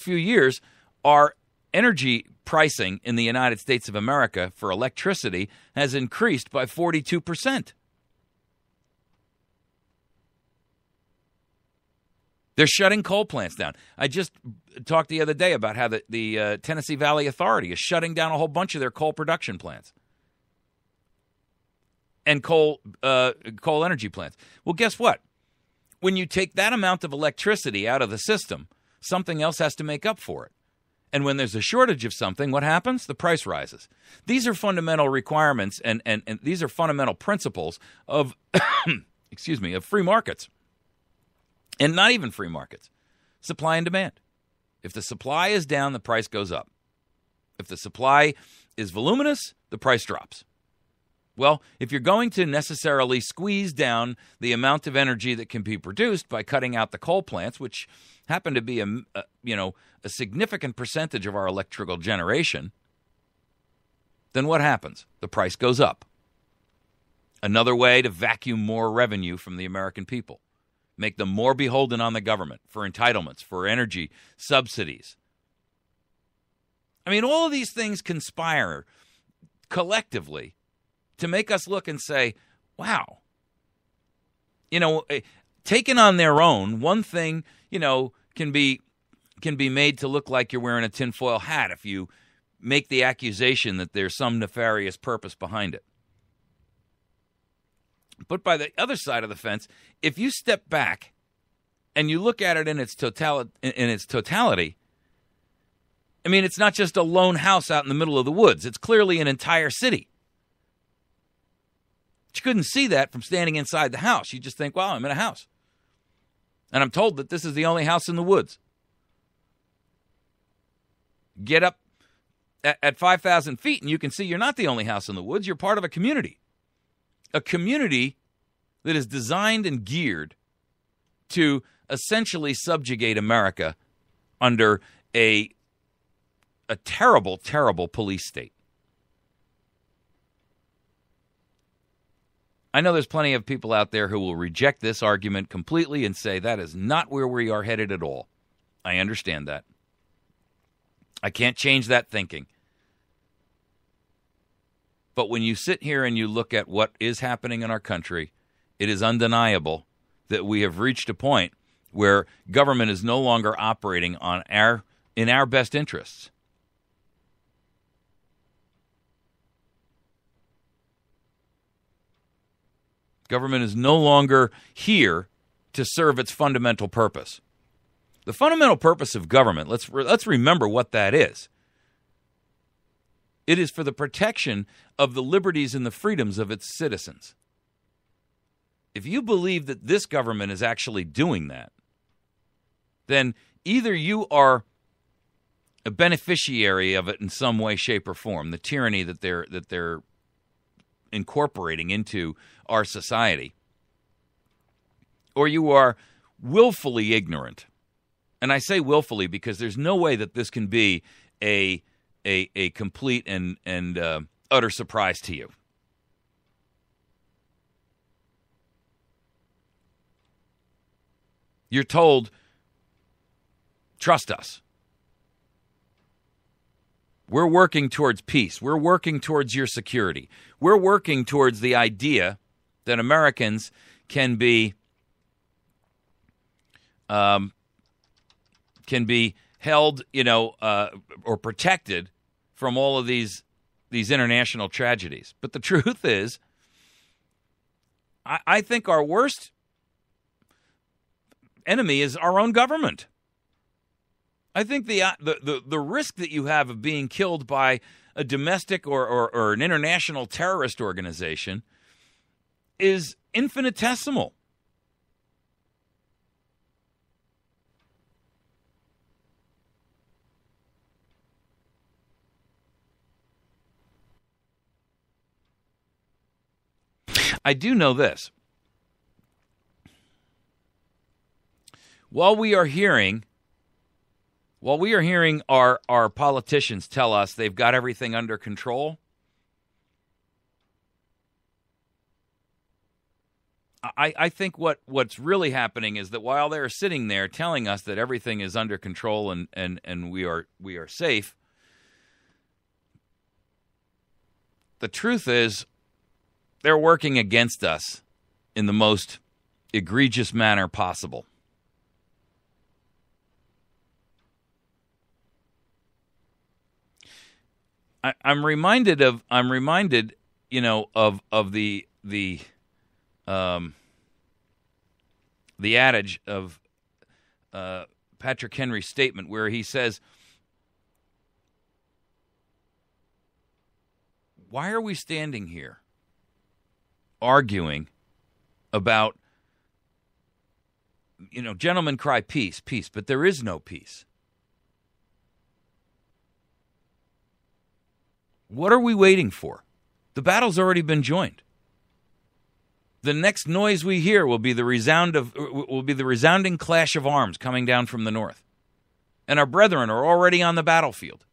few years, our energy pricing in the United States of America for electricity has increased by 42%. They're shutting coal plants down. I just talked the other day about how the Tennessee Valley Authority is shutting down a whole bunch of their coal production plants and coal energy plants. Well, guess what? When you take that amount of electricity out of the system, something else has to make up for it. And when there's a shortage of something, what happens? The price rises. These are fundamental requirements and these are fundamental principles of, of free markets. And not even free markets. Supply and demand. If the supply is down, the price goes up. If the supply is voluminous, the price drops. Well, if you're going to necessarily squeeze down the amount of energy that can be produced by cutting out the coal plants, which happen to be a significant percentage of our electrical generation, then what happens? The price goes up. Another way to vacuum more revenue from the American people. Make them more beholden on the government for entitlements, for energy subsidies. I mean, all of these things conspire collectively to make us look and say, wow, taken on their own, one thing, can be made to look like you're wearing a tinfoil hat if you make the accusation that there's some nefarious purpose behind it. But by the other side of the fence, if you step back and you look at it in its totality, I mean, it's not just a lone house out in the middle of the woods. It's clearly an entire city. But you couldn't see that from standing inside the house. You just think, wow, I'm in a house. And I'm told that this is the only house in the woods. Get up at 5,000 feet and you can see you're not the only house in the woods. You're part of a community. A community that is designed and geared to essentially subjugate America under a terrible, terrible police state. I know there's plenty of people out there who will reject this argument completely and say that is not where we are headed at all. I understand that. I can't change that thinking. But when you sit here and you look at what is happening in our country, it is undeniable that we have reached a point where government is no longer operating in our best interests. Government is no longer here to serve its fundamental purpose. The fundamental purpose of government, let's remember what that is. It is for the protection of the liberties and the freedoms of its citizens. If you believe that this government is actually doing that, then either you are a beneficiary of it in some way, shape, or form, the tyranny that they're incorporating into our society, or you are willfully ignorant. And I say willfully because there's no way that this can be a complete and utter surprise to you. You're told, trust us. We're working towards peace. We're working towards your security. We're working towards the idea that Americans can be held, or protected from all of these international tragedies. But the truth is, I think our worst enemy is our own government. I think the risk that you have of being killed by a domestic or an international terrorist organization is infinitesimal. I do know this. while we are hearing our politicians tell us they've got everything under control, I think what's really happening is that while they're sitting there telling us that everything is under control and we are safe, the truth is they're working against us in the most egregious manner possible. I'm reminded, you know, of the adage of Patrick Henry's statement where he says, "Why are we standing here arguing about, you know, gentlemen cry peace, peace, but there is no peace? What are we waiting for? The battle's already been joined. The next noise we hear will be the resounding clash of arms coming down from the north. And our brethren are already on the battlefield.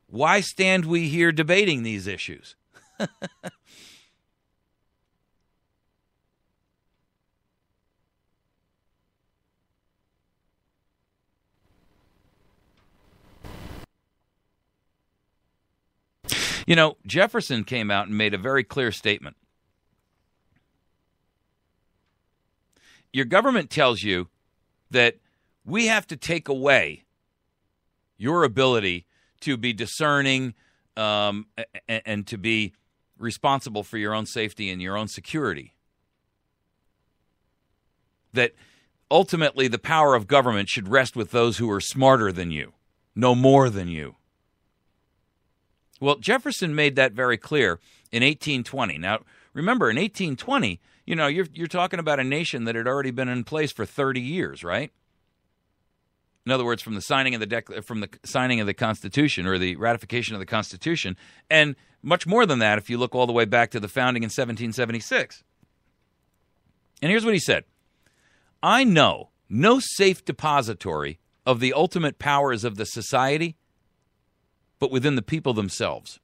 Why stand we here debating these issues?" You know, Jefferson came out and made a very clear statement. Your government tells you that we have to take away your ability to be discerning and to be responsible for your own safety and your own security. That ultimately the power of government should rest with those who are smarter than you, know more than you. Well, Jefferson made that very clear in 1820. Now, remember, in 1820, you know, you're talking about a nation that had already been in place for 30 years, right? In other words, from the signing of the Constitution or the ratification of the Constitution, and much more than that if you look all the way back to the founding in 1776. And here's what he said: "I know no safe depository of the ultimate powers of the society but within the people themselves.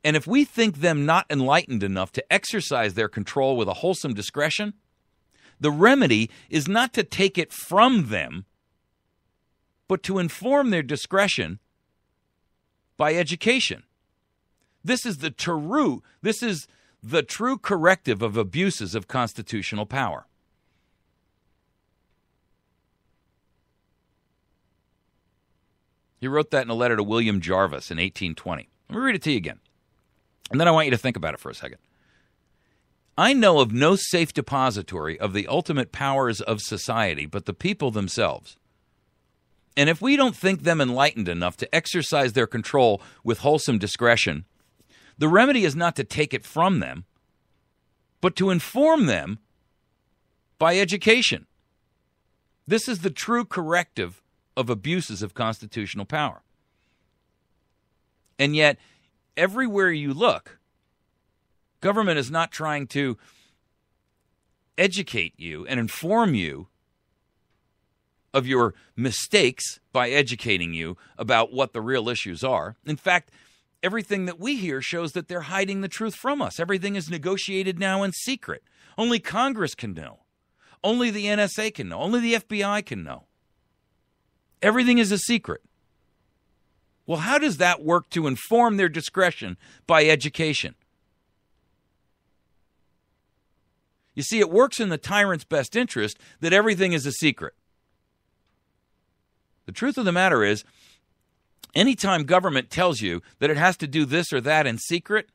And if we think them not enlightened enough to exercise their control with a wholesome discretion, the remedy is not to take it from them, but to inform their discretion by education. This is the true corrective of abuses of constitutional power." He wrote that in a letter to William Jarvis in 1820. Let me read it to you again. And then I want you to think about it for a second. "I know of no safe depository of the ultimate powers of society but the people themselves. And if we don't think them enlightened enough to exercise their control with wholesome discretion, the remedy is not to take it from them, but to inform them by education. This is the true corrective of abuses of constitutional power." And yet, everywhere you look, government is not trying to educate you and inform you of your mistakes by educating you about what the real issues are. In fact, everything that we hear shows that they're hiding the truth from us. Everything is negotiated now in secret. Only Congress can know. Only the NSA can know. Only the FBI can know. Everything is a secret. Well, how does that work to inform their discretion by education? You see, it works in the tyrant's best interest that everything is a secret. The truth of the matter is, anytime government tells you that it has to do this or that in secret,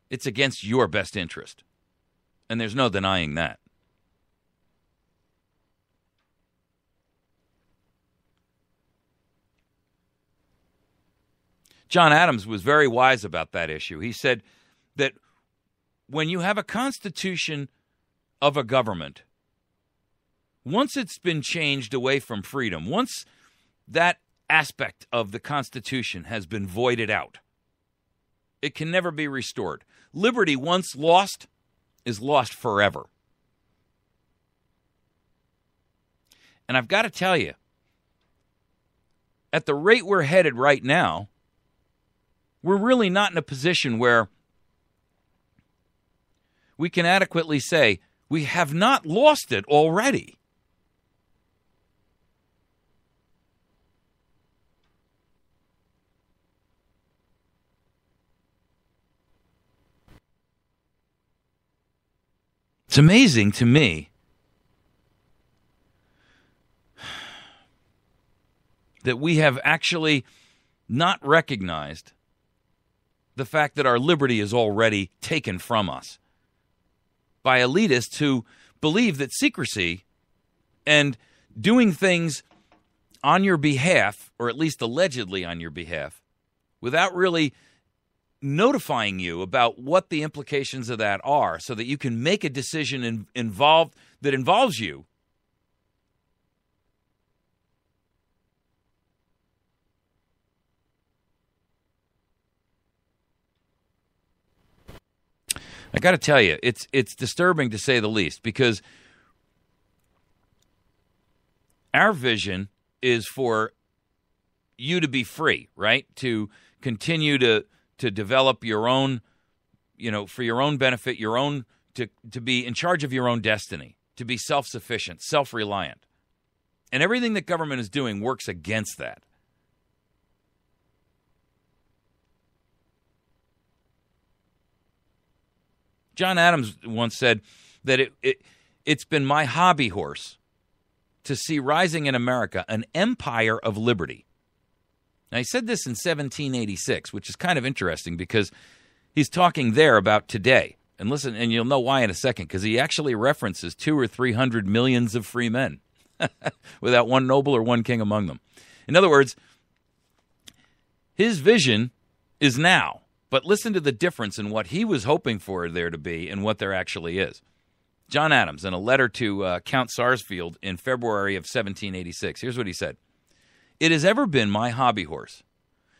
it's against your best interest. And there's no denying that. John Adams was very wise about that issue. He said that when you have a constitution of a government, once it's been changed away from freedom, once that aspect of the Constitution has been voided out, it can never be restored. Liberty, once lost, is lost forever. And I've got to tell you, at the rate we're headed right now, we're really not in a position where we can adequately say we have not lost it already. It's amazing to me that we have actually not recognized the fact that our liberty is already taken from us by elitists who believe that secrecy and doing things on your behalf, or at least allegedly on your behalf, without really notifying you about what the implications of that are so that you can make a decision that involves you, I got to tell you, it's disturbing to say the least, because our vision is for you to be free, right? To continue to develop your own, for your own benefit, to be in charge of your own destiny, to be self-sufficient, self-reliant. And everything that government is doing works against that. John Adams once said that it's been my hobby horse to see rising in America an empire of liberty. Now, he said this in 1786, which is kind of interesting because he's talking there about today. And listen, and you'll know why in a second, because he actually references 200 or 300 millions of free men without one noble or one king among them. In other words, his vision is now. But listen to the difference in what he was hoping for there to be and what there actually is. John Adams, in a letter to Count Sarsfield in February of 1786, here's what he said. It has ever been my hobby horse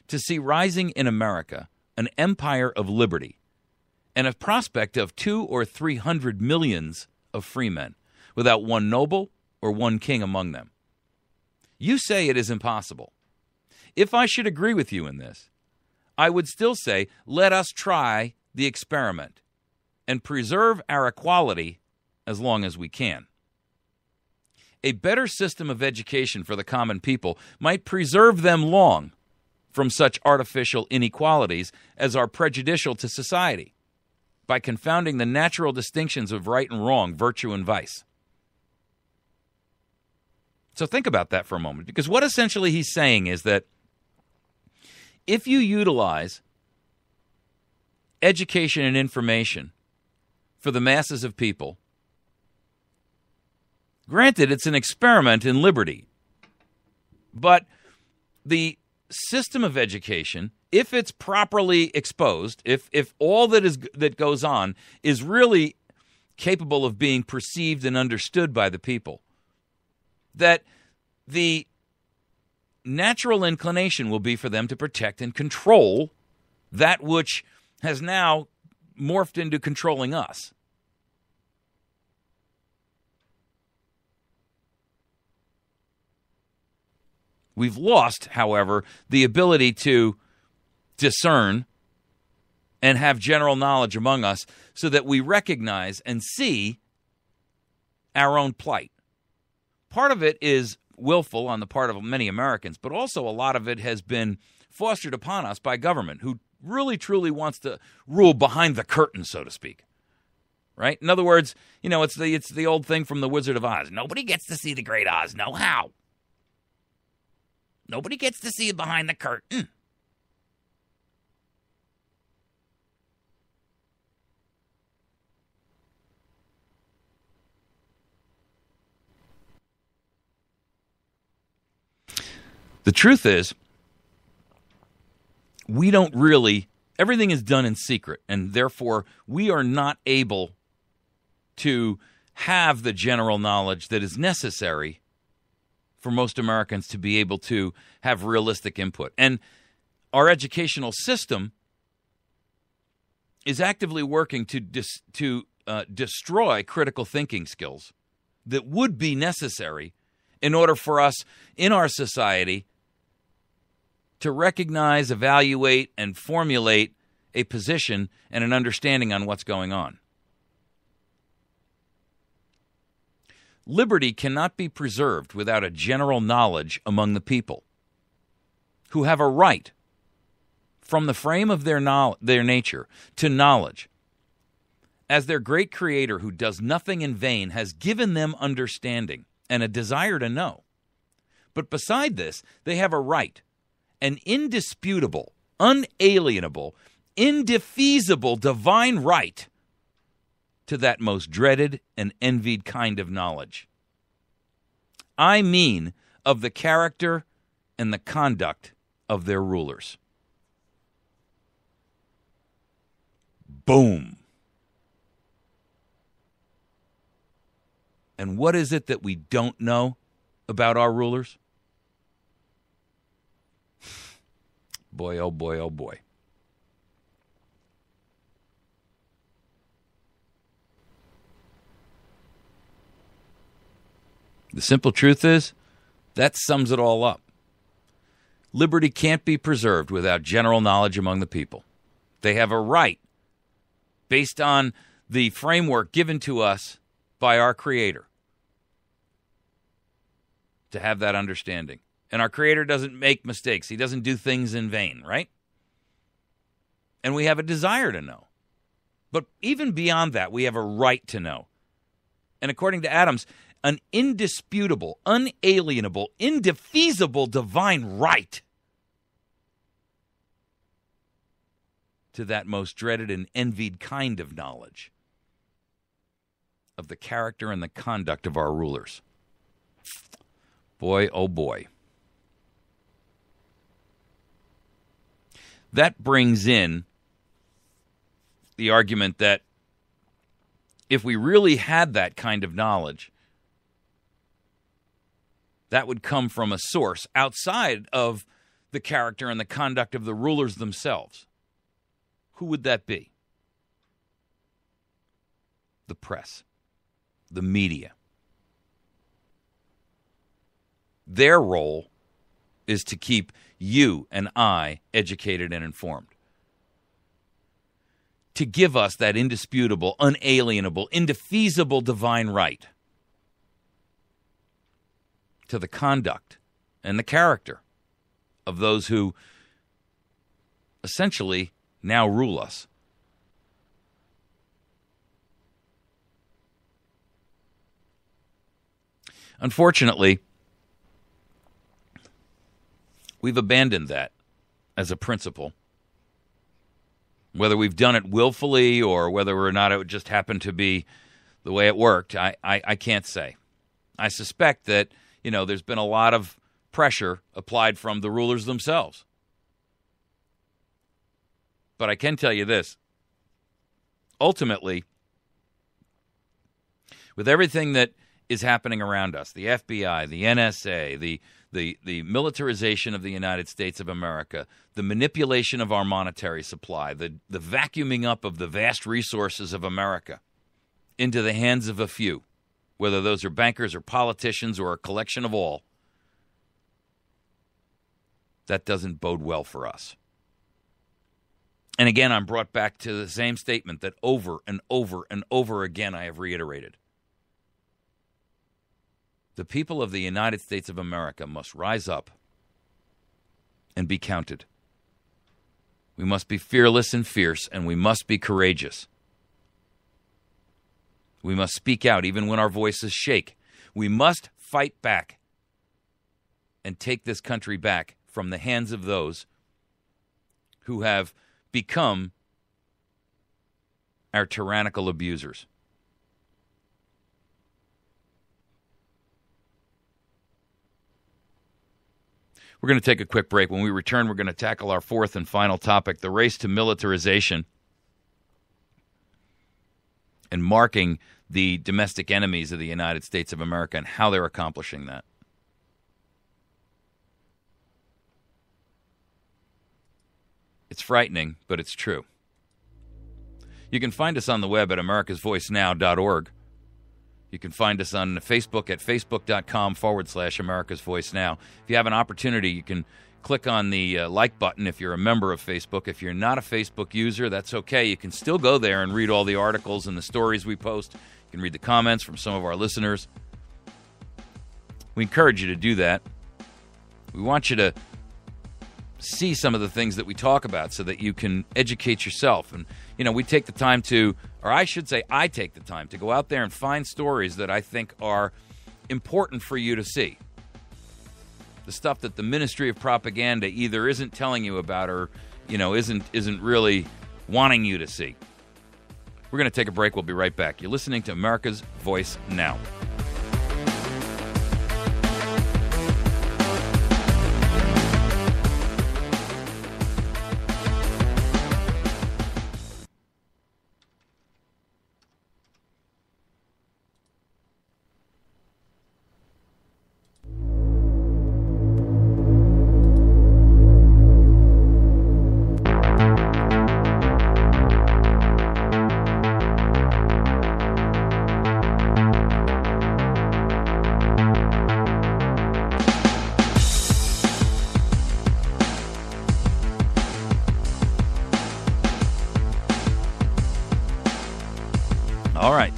to see rising in America an empire of liberty and a prospect of 200 or 300 millions of freemen without one noble or one king among them. You say it is impossible. If I should agree with you in this, I would still say, let us try the experiment and preserve our equality as long as we can. A better system of education for the common people might preserve them long from such artificial inequalities as are prejudicial to society by confounding the natural distinctions of right and wrong, virtue and vice. So think about that for a moment, because what essentially he's saying is that if you utilize education and information for the masses of people, granted, it's an experiment in liberty, but the system of education, if it's properly exposed, if all that goes on is really capable of being perceived and understood by the people, that the natural inclination will be for them to protect and control that which has now morphed into controlling us. We've lost, however, the ability to discern and have general knowledge among us so that we recognize and see our own plight. Part of it is willful on the part of many Americans, but also a lot of it has been fostered upon us by government, who really truly wants to rule behind the curtain, so to speak. Right? In other words, it's the old thing from The Wizard of Oz. Nobody gets to see the Great Oz. No how. Nobody gets to see it behind the curtain. The truth is, we don't really, everything is done in secret, and therefore we are not able to have the general knowledge that is necessary for most Americans to be able to have realistic input. And our educational system is actively working to destroy critical thinking skills that would be necessary in order for us in our society to recognize, evaluate, and formulate a position and an understanding on what's going on. Liberty cannot be preserved without a general knowledge among the people, who have a right, from the frame of their nature, to knowledge, as their great Creator, who does nothing in vain, has given them understanding and a desire to know. But beside this, they have a right, an indisputable, unalienable, indefeasible divine right to that most dreaded and envied kind of knowledge. I mean of the character and the conduct of their rulers. Boom. And what is it that we don't know about our rulers? Boy, oh boy, oh boy. The simple truth is, that sums it all up. Liberty can't be preserved without general knowledge among the people. They have a right, based on the framework given to us by our Creator, to have that understanding. And our Creator doesn't make mistakes. He doesn't do things in vain, right? And we have a desire to know. But even beyond that, we have a right to know. And according to Adams, an indisputable, unalienable, indefeasible divine right to that most dreaded and envied kind of knowledge of the character and the conduct of our rulers. Boy, oh boy. That brings in the argument that if we really had that kind of knowledge, that would come from a source outside of the character and the conduct of the rulers themselves. Who would that be? The press, the media. Their role is to keep you and I educated and informed, to give us that indisputable, unalienable, indefeasible divine right to the conduct and the character of those who essentially now rule us. Unfortunately, we've abandoned that as a principle. Whether we've done it willfully or whether or not it just happened to be the way it worked, I can't say. I suspect that, there's been a lot of pressure applied from the rulers themselves. But I can tell you this. Ultimately, with everything that is happening around us, the FBI, the NSA, the militarization of the United States of America, the manipulation of our monetary supply, the vacuuming up of the vast resources of America into the hands of a few, whether those are bankers or politicians or a collection of all, that doesn't bode well for us. And again, I'm brought back to the same statement that over and over and over again I have reiterated. The people of the United States of America must rise up and be counted. We must be fearless and fierce, and we must be courageous. We must speak out even when our voices shake. We must fight back and take this country back from the hands of those who have become our tyrannical abusers. We're going to take a quick break. When we return, we're going to tackle our fourth and final topic, the race to militarization and marking the domestic enemies of the United States of America and how they're accomplishing that. It's frightening, but it's true. You can find us on the web at americasvoicenow.org. You can find us on Facebook at facebook.com/America's Voice Now. If you have an opportunity, you can click on the like button if you're a member of Facebook. If you're not a Facebook user, that's okay. You can still go there and read all the articles and the stories we post. You can read the comments from some of our listeners. We encourage you to do that. We want you to see some of the things that we talk about so that you can educate yourself. And, we take the time to, or I should say I take the time to go out there and find stories that I think are important for you to see. The stuff that the Ministry of Propaganda either isn't telling you about or, isn't really wanting you to see. We're going to take a break. We'll be right back. You're listening to America's Voice Now. All right.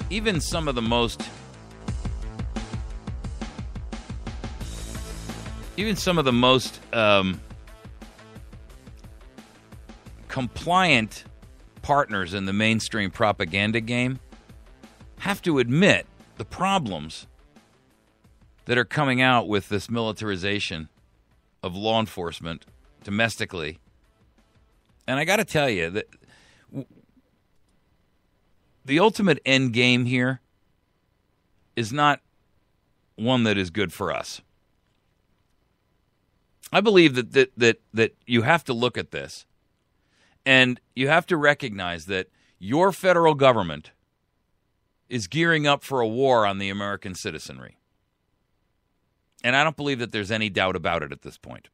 Even some of the most compliant partners in the mainstream propaganda game have to admit the problems that are coming out with this militarization of law enforcement domestically. And I got to tell you that the ultimate end game here is not one that is good for us. I believe that you have to look at this and you have to recognize that your federal government is gearing up for a war on the American citizenry. And I don't believe that there's any doubt about it at this point.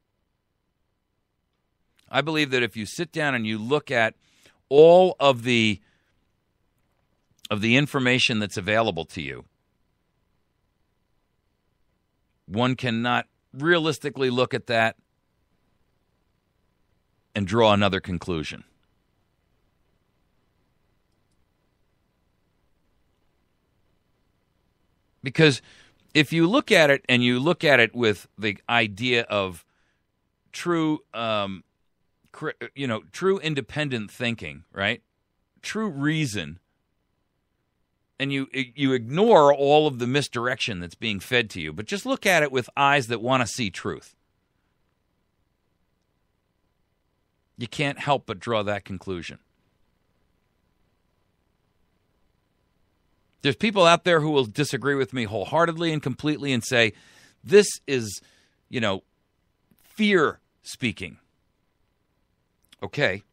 I believe that if you sit down and you look at all of the information that's available to you, one cannot realistically look at that and draw another conclusion. Because if you look at it and you look at it with the idea of true, true independent thinking, right? True reason, and you ignore all of the misdirection that's being fed to you, but just look at it with eyes that want to see truth. You can't help but draw that conclusion. There's people out there who will disagree with me wholeheartedly and completely and say, this is, fear speaking. Okay,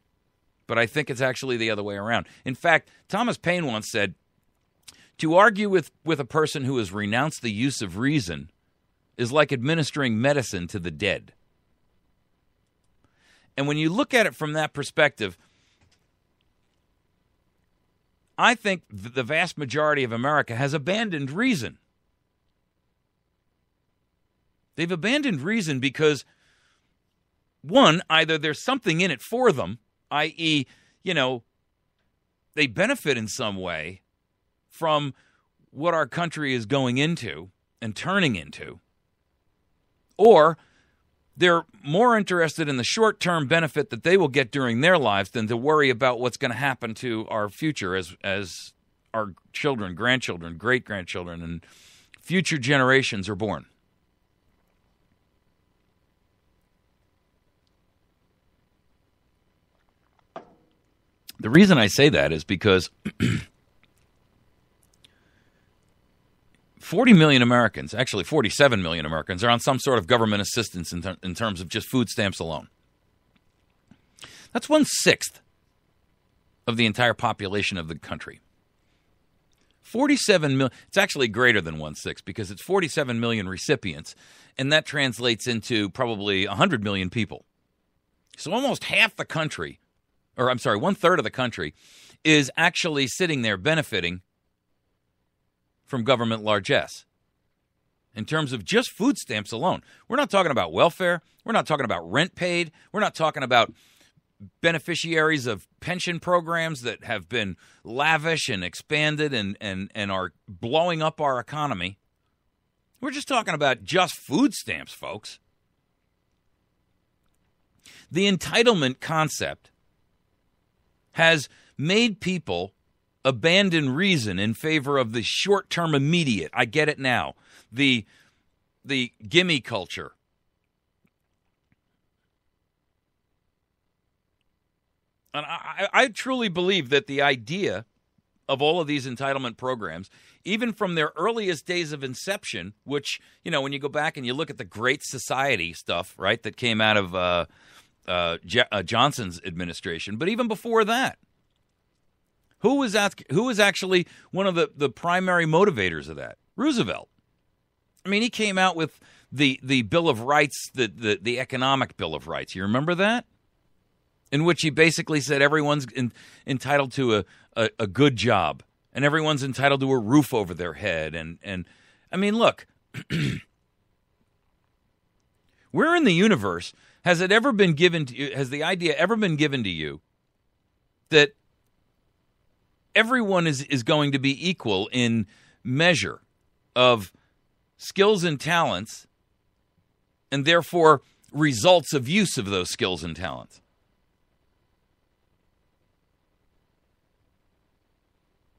but I think it's actually the other way around. In fact, Thomas Paine once said, to argue with a person who has renounced the use of reason is like administering medicine to the dead. And when you look at it from that perspective, I think the vast majority of America has abandoned reason. They've abandoned reason because, one, either there's something in it for them, i.e., they benefit in some way from what our country is going into and turning into, or they're more interested in the short-term benefit that they will get during their lives than to worry about what's going to happen to our future as our children, grandchildren, great-grandchildren, and future generations are born. The reason I say that is because 40 million Americans, actually 47 million Americans, are on some sort of government assistance in terms of just food stamps alone. That's 1/6 of the entire population of the country. 47 million, it's actually greater than 1/6 because it's 47 million recipients, and that translates into probably 100 million people So almost half the country, or I'm sorry, 1/3 of the country is actually sitting there benefiting from government largesse. In terms of just food stamps alone. We're not talking about welfare. We're not talking about rent paid. We're not talking about beneficiaries of pension programs that have been lavish and expanded and are blowing up our economy. We're just talking about just food stamps, folks. The entitlement concept has made people abandon reason in favor of the short-term immediate. I get it now. The gimme culture. And I truly believe that the idea of all of these entitlement programs, even from their earliest days of inception, which, you know, when you go back and you look at the Great Society stuff, right, that came out of Johnson's administration, but even before that, who was actually one of the primary motivators of that? Roosevelt. I mean, he came out with the Bill of Rights, the Economic Bill of Rights. You remember that? In which he basically said everyone's entitled to a good job and everyone's entitled to a roof over their head. And I mean, look, where in the universe has it ever been given to you, has the idea ever been given to you that everyone is going to be equal in measure of skills and talents, and therefore results of use of those skills and talents?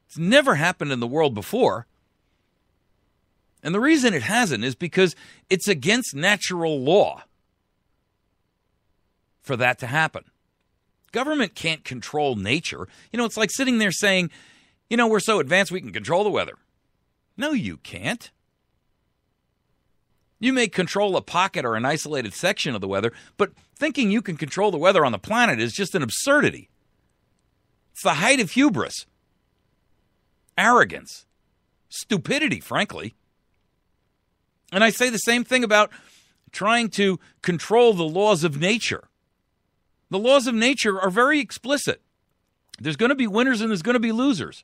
It's never happened in the world before. And the reason it hasn't is because it's against natural law for that to happen. Government can't control nature. You know, it's like sitting there saying, you know, we're so advanced we can control the weather. No, you can't. You may control a pocket or an isolated section of the weather, but thinking you can control the weather on the planet is just an absurdity. It's the height of hubris, arrogance, stupidity, frankly. And I say the same thing about trying to control the laws of nature. The laws of nature are very explicit. There's going to be winners and there's going to be losers.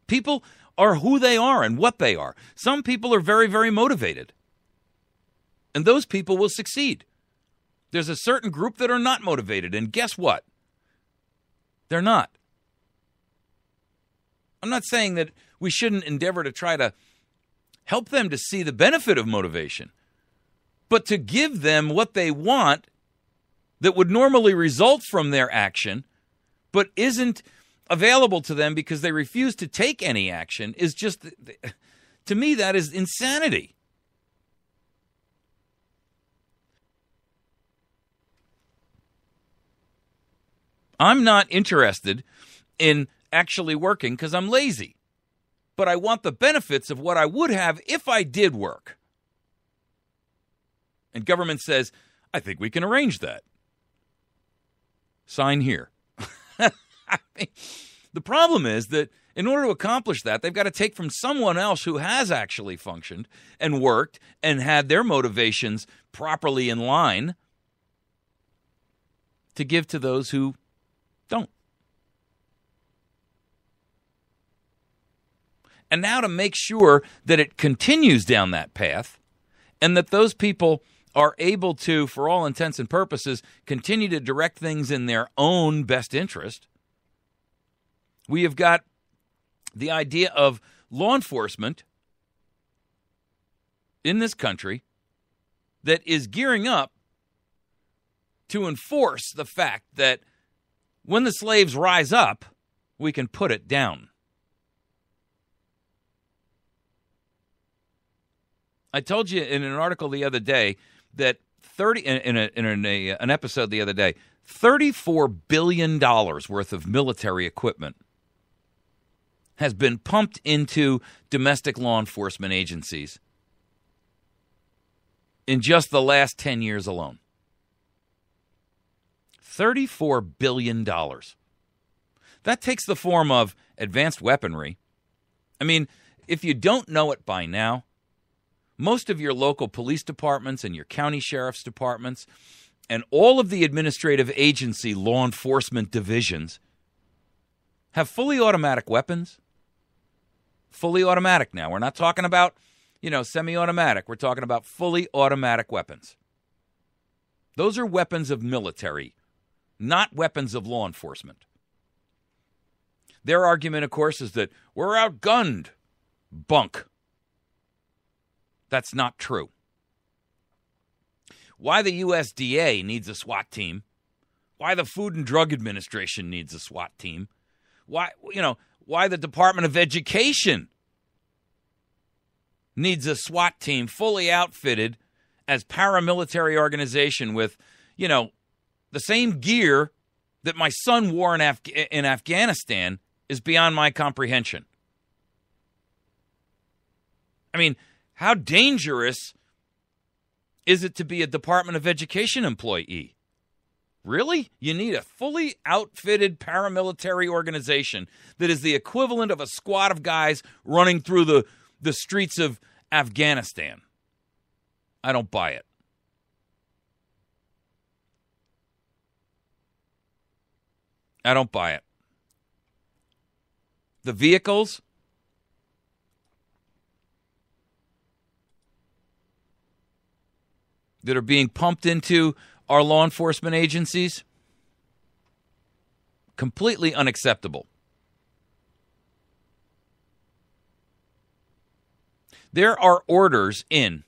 People are who they are and what they are. Some people are very, very motivated. And those people will succeed. There's a certain group that are not motivated. And guess what? They're not. I'm not saying that we shouldn't endeavor to try to help them to see the benefit of motivation, but to give them what they want that would normally result from their action, but isn't available to them because they refuse to take any action, is just, to me, that is insanity. I'm not interested in actually working because I'm lazy, but I want the benefits of what I would have if I did work. And government says, I think we can arrange that. Sign here. I mean, the problem is that in order to accomplish that, they've got to take from someone else who has actually functioned and worked and had their motivations properly in line to give to those who don't. And now to make sure that it continues down that path and that those people are able to, for all intents and purposes, continue to direct things in their own best interest, we have got the idea of law enforcement in this country that is gearing up to enforce the fact that when the slaves rise up, we can put it down. I told you in an article the other day that an episode the other day, $34 billion worth of military equipment has been pumped into domestic law enforcement agencies in just the last 10 years alone. $34 billion. That takes the form of advanced weaponry. I mean, if you don't know it by now, most of your local police departments and your county sheriff's departments And all of the administrative agency law enforcement divisions have fully automatic weapons. Fully automatic now. We're not talking about, semi-automatic. We're talking about fully automatic weapons. Those are weapons of military, not weapons of law enforcement. Their argument, of course, is that we're outgunned. Bunk. That's not true. Why the USDA needs a SWAT team, why the Food and Drug Administration needs a SWAT team, why the Department of Education needs a SWAT team fully outfitted as paramilitary organization with, the same gear that my son wore in Afghanistan is beyond my comprehension. I mean, how dangerous is it to be a Department of Education employee? Really? You need a fully outfitted paramilitary organization that is the equivalent of a squad of guys running through the streets of Afghanistan. I don't buy it. I don't buy it. The vehicles that are being pumped into our law enforcement agencies, completely unacceptable. There are orders in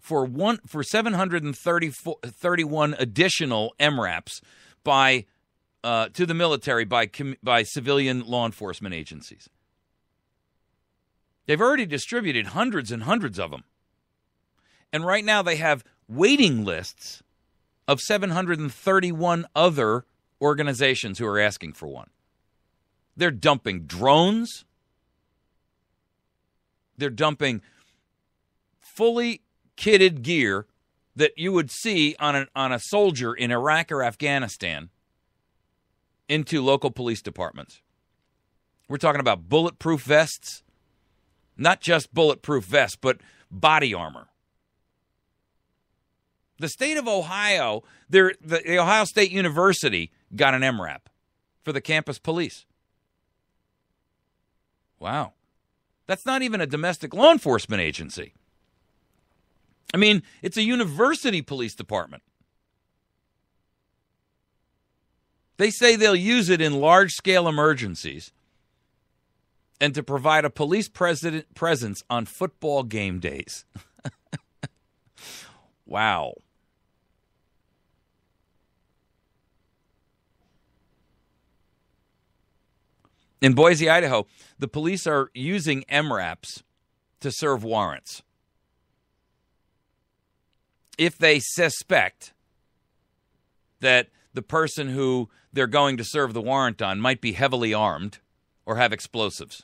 for 731 additional MRAPs to the military by civilian law enforcement agencies. They've already distributed hundreds and hundreds of them. And right now they have waiting lists of 731 other organizations who are asking for one. They're dumping drones. They're dumping fully kitted gear that you would see on a soldier in Iraq or Afghanistan into local police departments. We're talking about bulletproof vests, not just bulletproof vests, but body armor. The state of Ohio, the Ohio State University got an MRAP for the campus police. Wow. That's not even a domestic law enforcement agency. I mean, it's a university police department. They say they'll use it in large-scale emergencies and to provide a police presence on football game days. Wow. In Boise, Idaho, the police are using MRAPs to serve warrants. If they suspect that the person who they're going to serve the warrant on might be heavily armed or have explosives.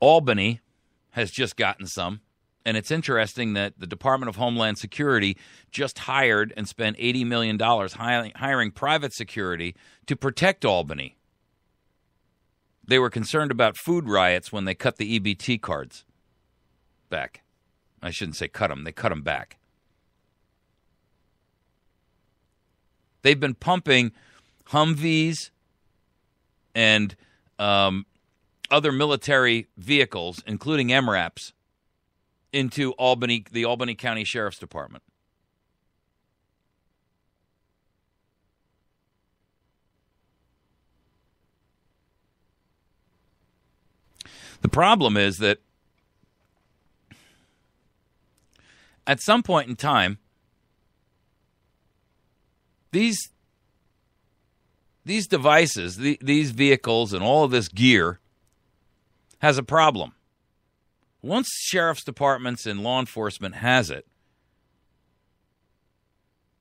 Albany has just gotten some, and it's interesting that the Department of Homeland Security just hired and spent $80 million hiring private security to protect Albany. They were concerned about food riots when they cut the EBT cards back. I shouldn't say cut them. They cut them back. They've been pumping Humvees and other military vehicles, including MRAPs, into the Albany County Sheriff's Department. The problem is that at some point in time, these devices, these vehicles and all of this gear has a problem. Once sheriff's departments and law enforcement has it,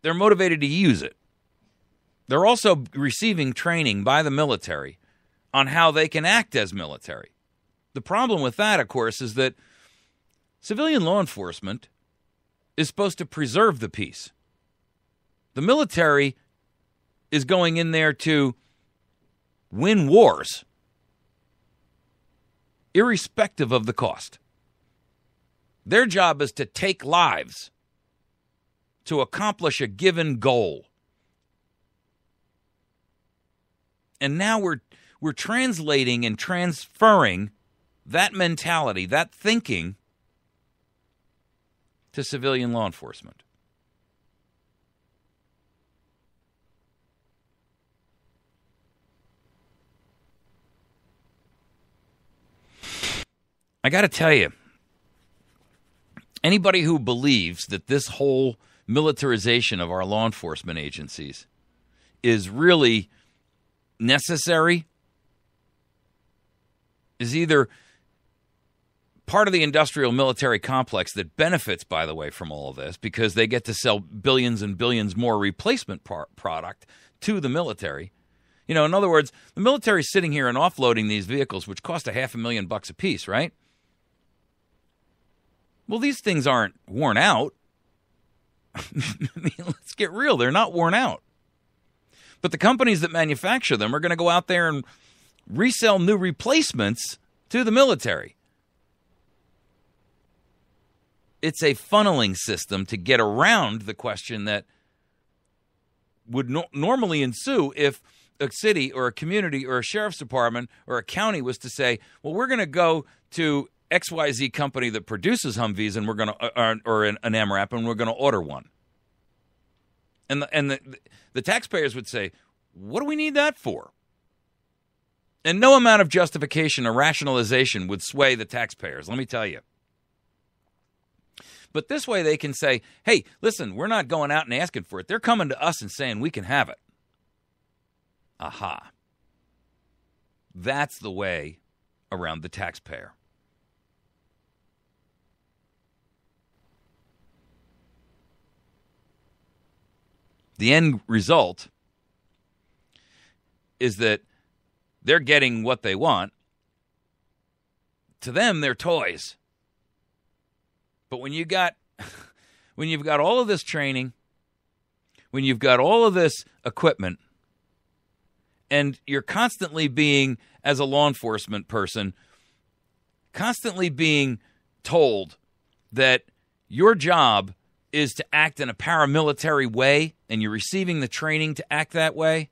they're motivated to use it. They're also receiving training by the military on how they can act as military. The problem with that, of course, is that civilian law enforcement is supposed to preserve the peace. The military is going in there to win wars, irrespective of the cost. Their job is to take lives to accomplish a given goal. And now we're translating and transferring that mentality, that thinking, to civilian law enforcement. I got to tell you, anybody who believes that this whole militarization of our law enforcement agencies is really necessary is either part of the industrial military complex that benefits, by the way, from all of this, because they get to sell billions and billions more replacement product to the military. You know, in other words, the military's sitting here and offloading these vehicles, which cost $500,000 a piece, right? Well, these things aren't worn out. I mean, let's get real. They're not worn out. But the companies that manufacture them are going to go out there and resell new replacements to the military. It's a funneling system to get around the question that would normally ensue if a city or a community or a sheriff's department or a county was to say, well, we're going to go to XYZ company that produces Humvees and we're going to, or an AMRAP, and we're going to order one. And the taxpayers would say, what do we need that for? And no amount of justification or rationalization would sway the taxpayers, let me tell you. But this way they can say, hey, listen, we're not going out and asking for it. They're coming to us and saying we can have it. Aha. That's the way around the taxpayer. The end result is that they're getting what they want. To them, they're toys. But when you've got all of this training, when you've got all of this equipment, and you're constantly being, as a law enforcement person, constantly being told that your job is to act in a paramilitary way, and you're receiving the training to act that way,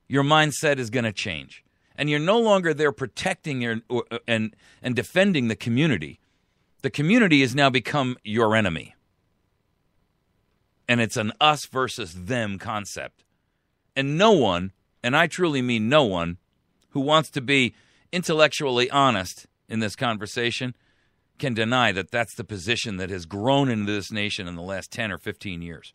your mindset is going to change. And you're no longer there protecting and defending the community. The community has now become your enemy. And it's an us versus them concept. And no one, and I truly mean no one, who wants to be intellectually honest in this conversation can deny that that's the position that has grown into this nation in the last 10 or 15 years.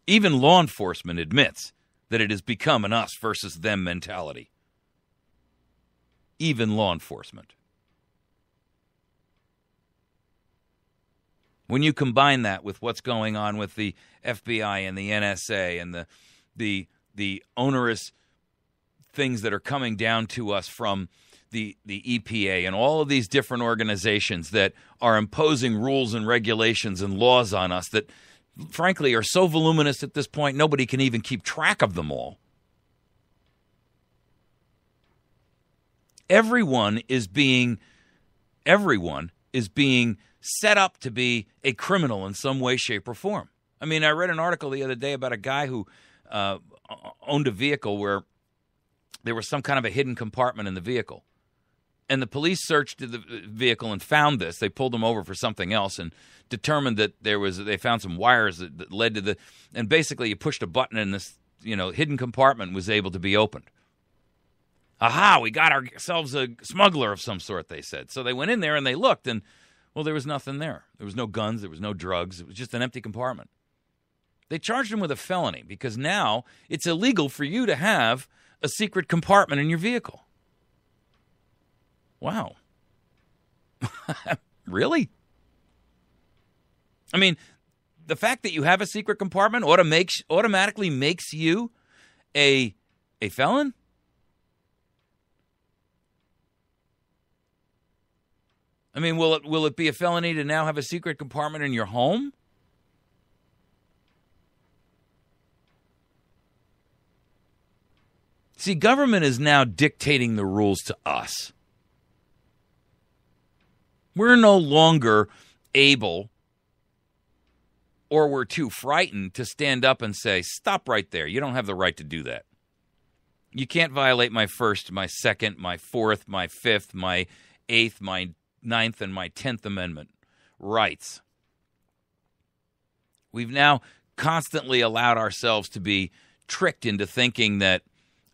Even law enforcement admits that it has become an us versus them mentality. Even law enforcement. When you combine that with what's going on with the FBI and the NSA and the onerous things that are coming down to us from the EPA and all of these different organizations that are imposing rules and regulations and laws on us that, frankly, are so voluminous at this point, nobody can even keep track of them all. Everyone is being set up to be a criminal in some way, shape, or form. I mean, I read an article the other day about a guy who owned a vehicle where there was some kind of a hidden compartment in the vehicle. And the police searched the vehicle and found this. They pulled him over for something else and determined that they found some wires that led to the, and basically you pushed a button and this, hidden compartment was able to be opened. Aha, we got ourselves a smuggler of some sort, they said. So they went in there and they looked and, well, there was nothing there. There was no guns. There was no drugs. It was just an empty compartment. They charged him with a felony because now it's illegal for you to have a secret compartment in your vehicle. Wow. Really? I mean, the fact that you have a secret compartment automatically makes you a felon? I mean, will it be a felony to now have a secret compartment in your home? See, government is now dictating the rules to us. We're no longer able, or we're too frightened to stand up and say, stop right there. You don't have the right to do that. You can't violate my First, my Second, my Fourth, my Fifth, my Eighth, my Ninth, and my 10th Amendment rights. We've now constantly allowed ourselves to be tricked into thinking that,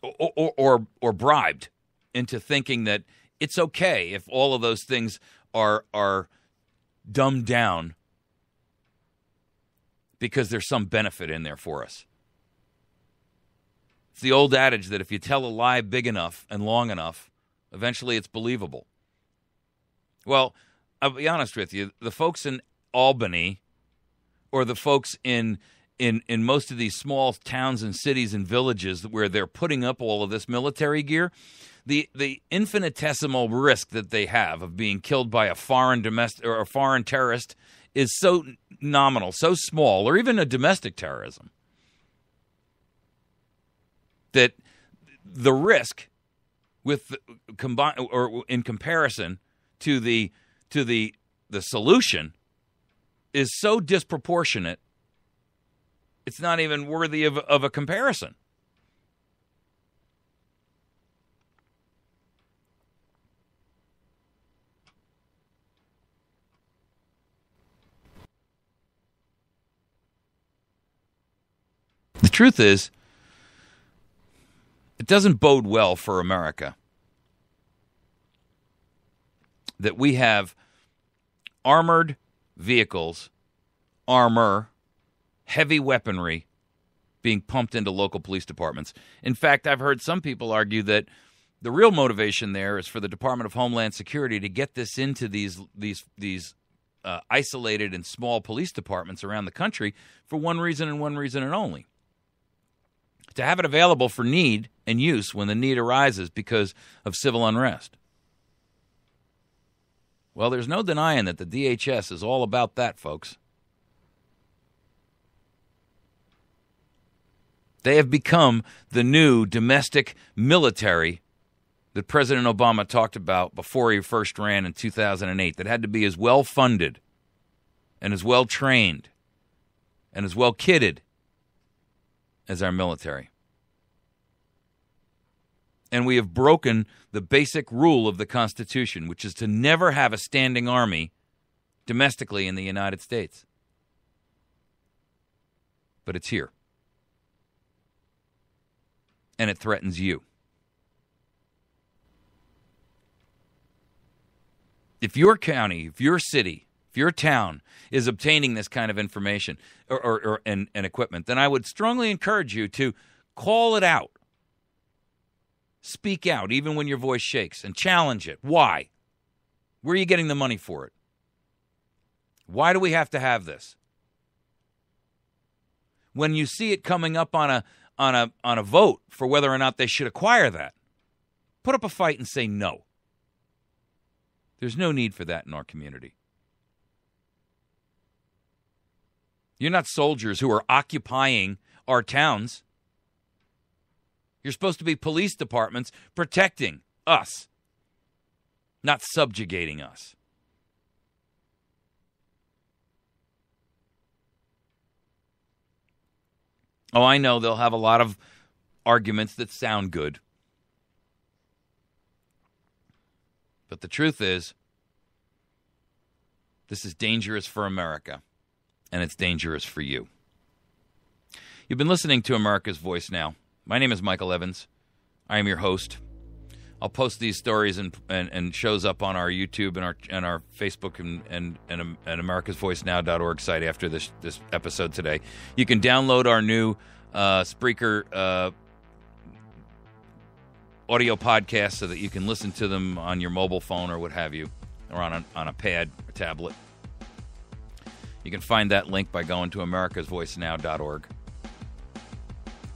or bribed into thinking that it's okay if all of those things are dumbed down because there's some benefit in there for us. It's the old adage that if you tell a lie big enough and long enough, eventually it's believable. Well, I'll be honest with you, the folks in Albany or the folks in most of these small towns and cities and villages where they're putting up all of this military gear, the infinitesimal risk that they have of being killed by a foreign domestic or a foreign terrorist is so nominal, so small, or even a domestic terrorism, that the risk with in comparison to the solution is so disproportionate, it's not even worthy of a comparison. The truth is, it doesn't bode well for America that we have armored vehicles, armor, heavy weaponry being pumped into local police departments. In fact, I've heard some people argue that the real motivation there is for the Department of Homeland Security to get this into these isolated and small police departments around the country for one reason and only: to have it available for need and use when the need arises because of civil unrest. Well, there's no denying that the DHS is all about that, folks. They have become the new domestic military that President Obama talked about before he first ran in 2008, that had to be as well funded and as well trained and as well kitted as our military. And we have broken the basic rule of the Constitution, which is to never have a standing army domestically in the United States. But it's here. And it threatens you. If your county, if your city, if your town is obtaining this kind of information and equipment, then I would strongly encourage you to call it out. Speak out, even when your voice shakes, and challenge it. Why? Where are you getting the money for it? Why do we have to have this? When you see it coming up on a vote for whether or not they should acquire that, put up a fight and say no. There's no need for that in our community. You're not soldiers who are occupying our towns. You're supposed to be police departments protecting us, not subjugating us. Oh, I know they'll have a lot of arguments that sound good. But the truth is, this is dangerous for America, and it's dangerous for you. You've been listening to America's Voice Now. My name is Michael Evans. I am your host. I'll post these stories and shows up on our YouTube and our Facebook and americasvoicenow.org site after this episode today. You can download our new Spreaker audio podcasts so that you can listen to them on your mobile phone or what have you, or on a pad or tablet. You can find that link by going to americasvoicenow.org.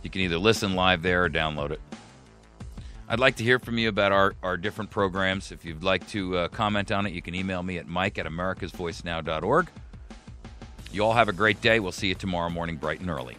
You can either listen live there or download it. I'd like to hear from you about our different programs. If you'd like to comment on it, you can email me at mike@americasvoicenow.org. You all have a great day. We'll see you tomorrow morning bright and early.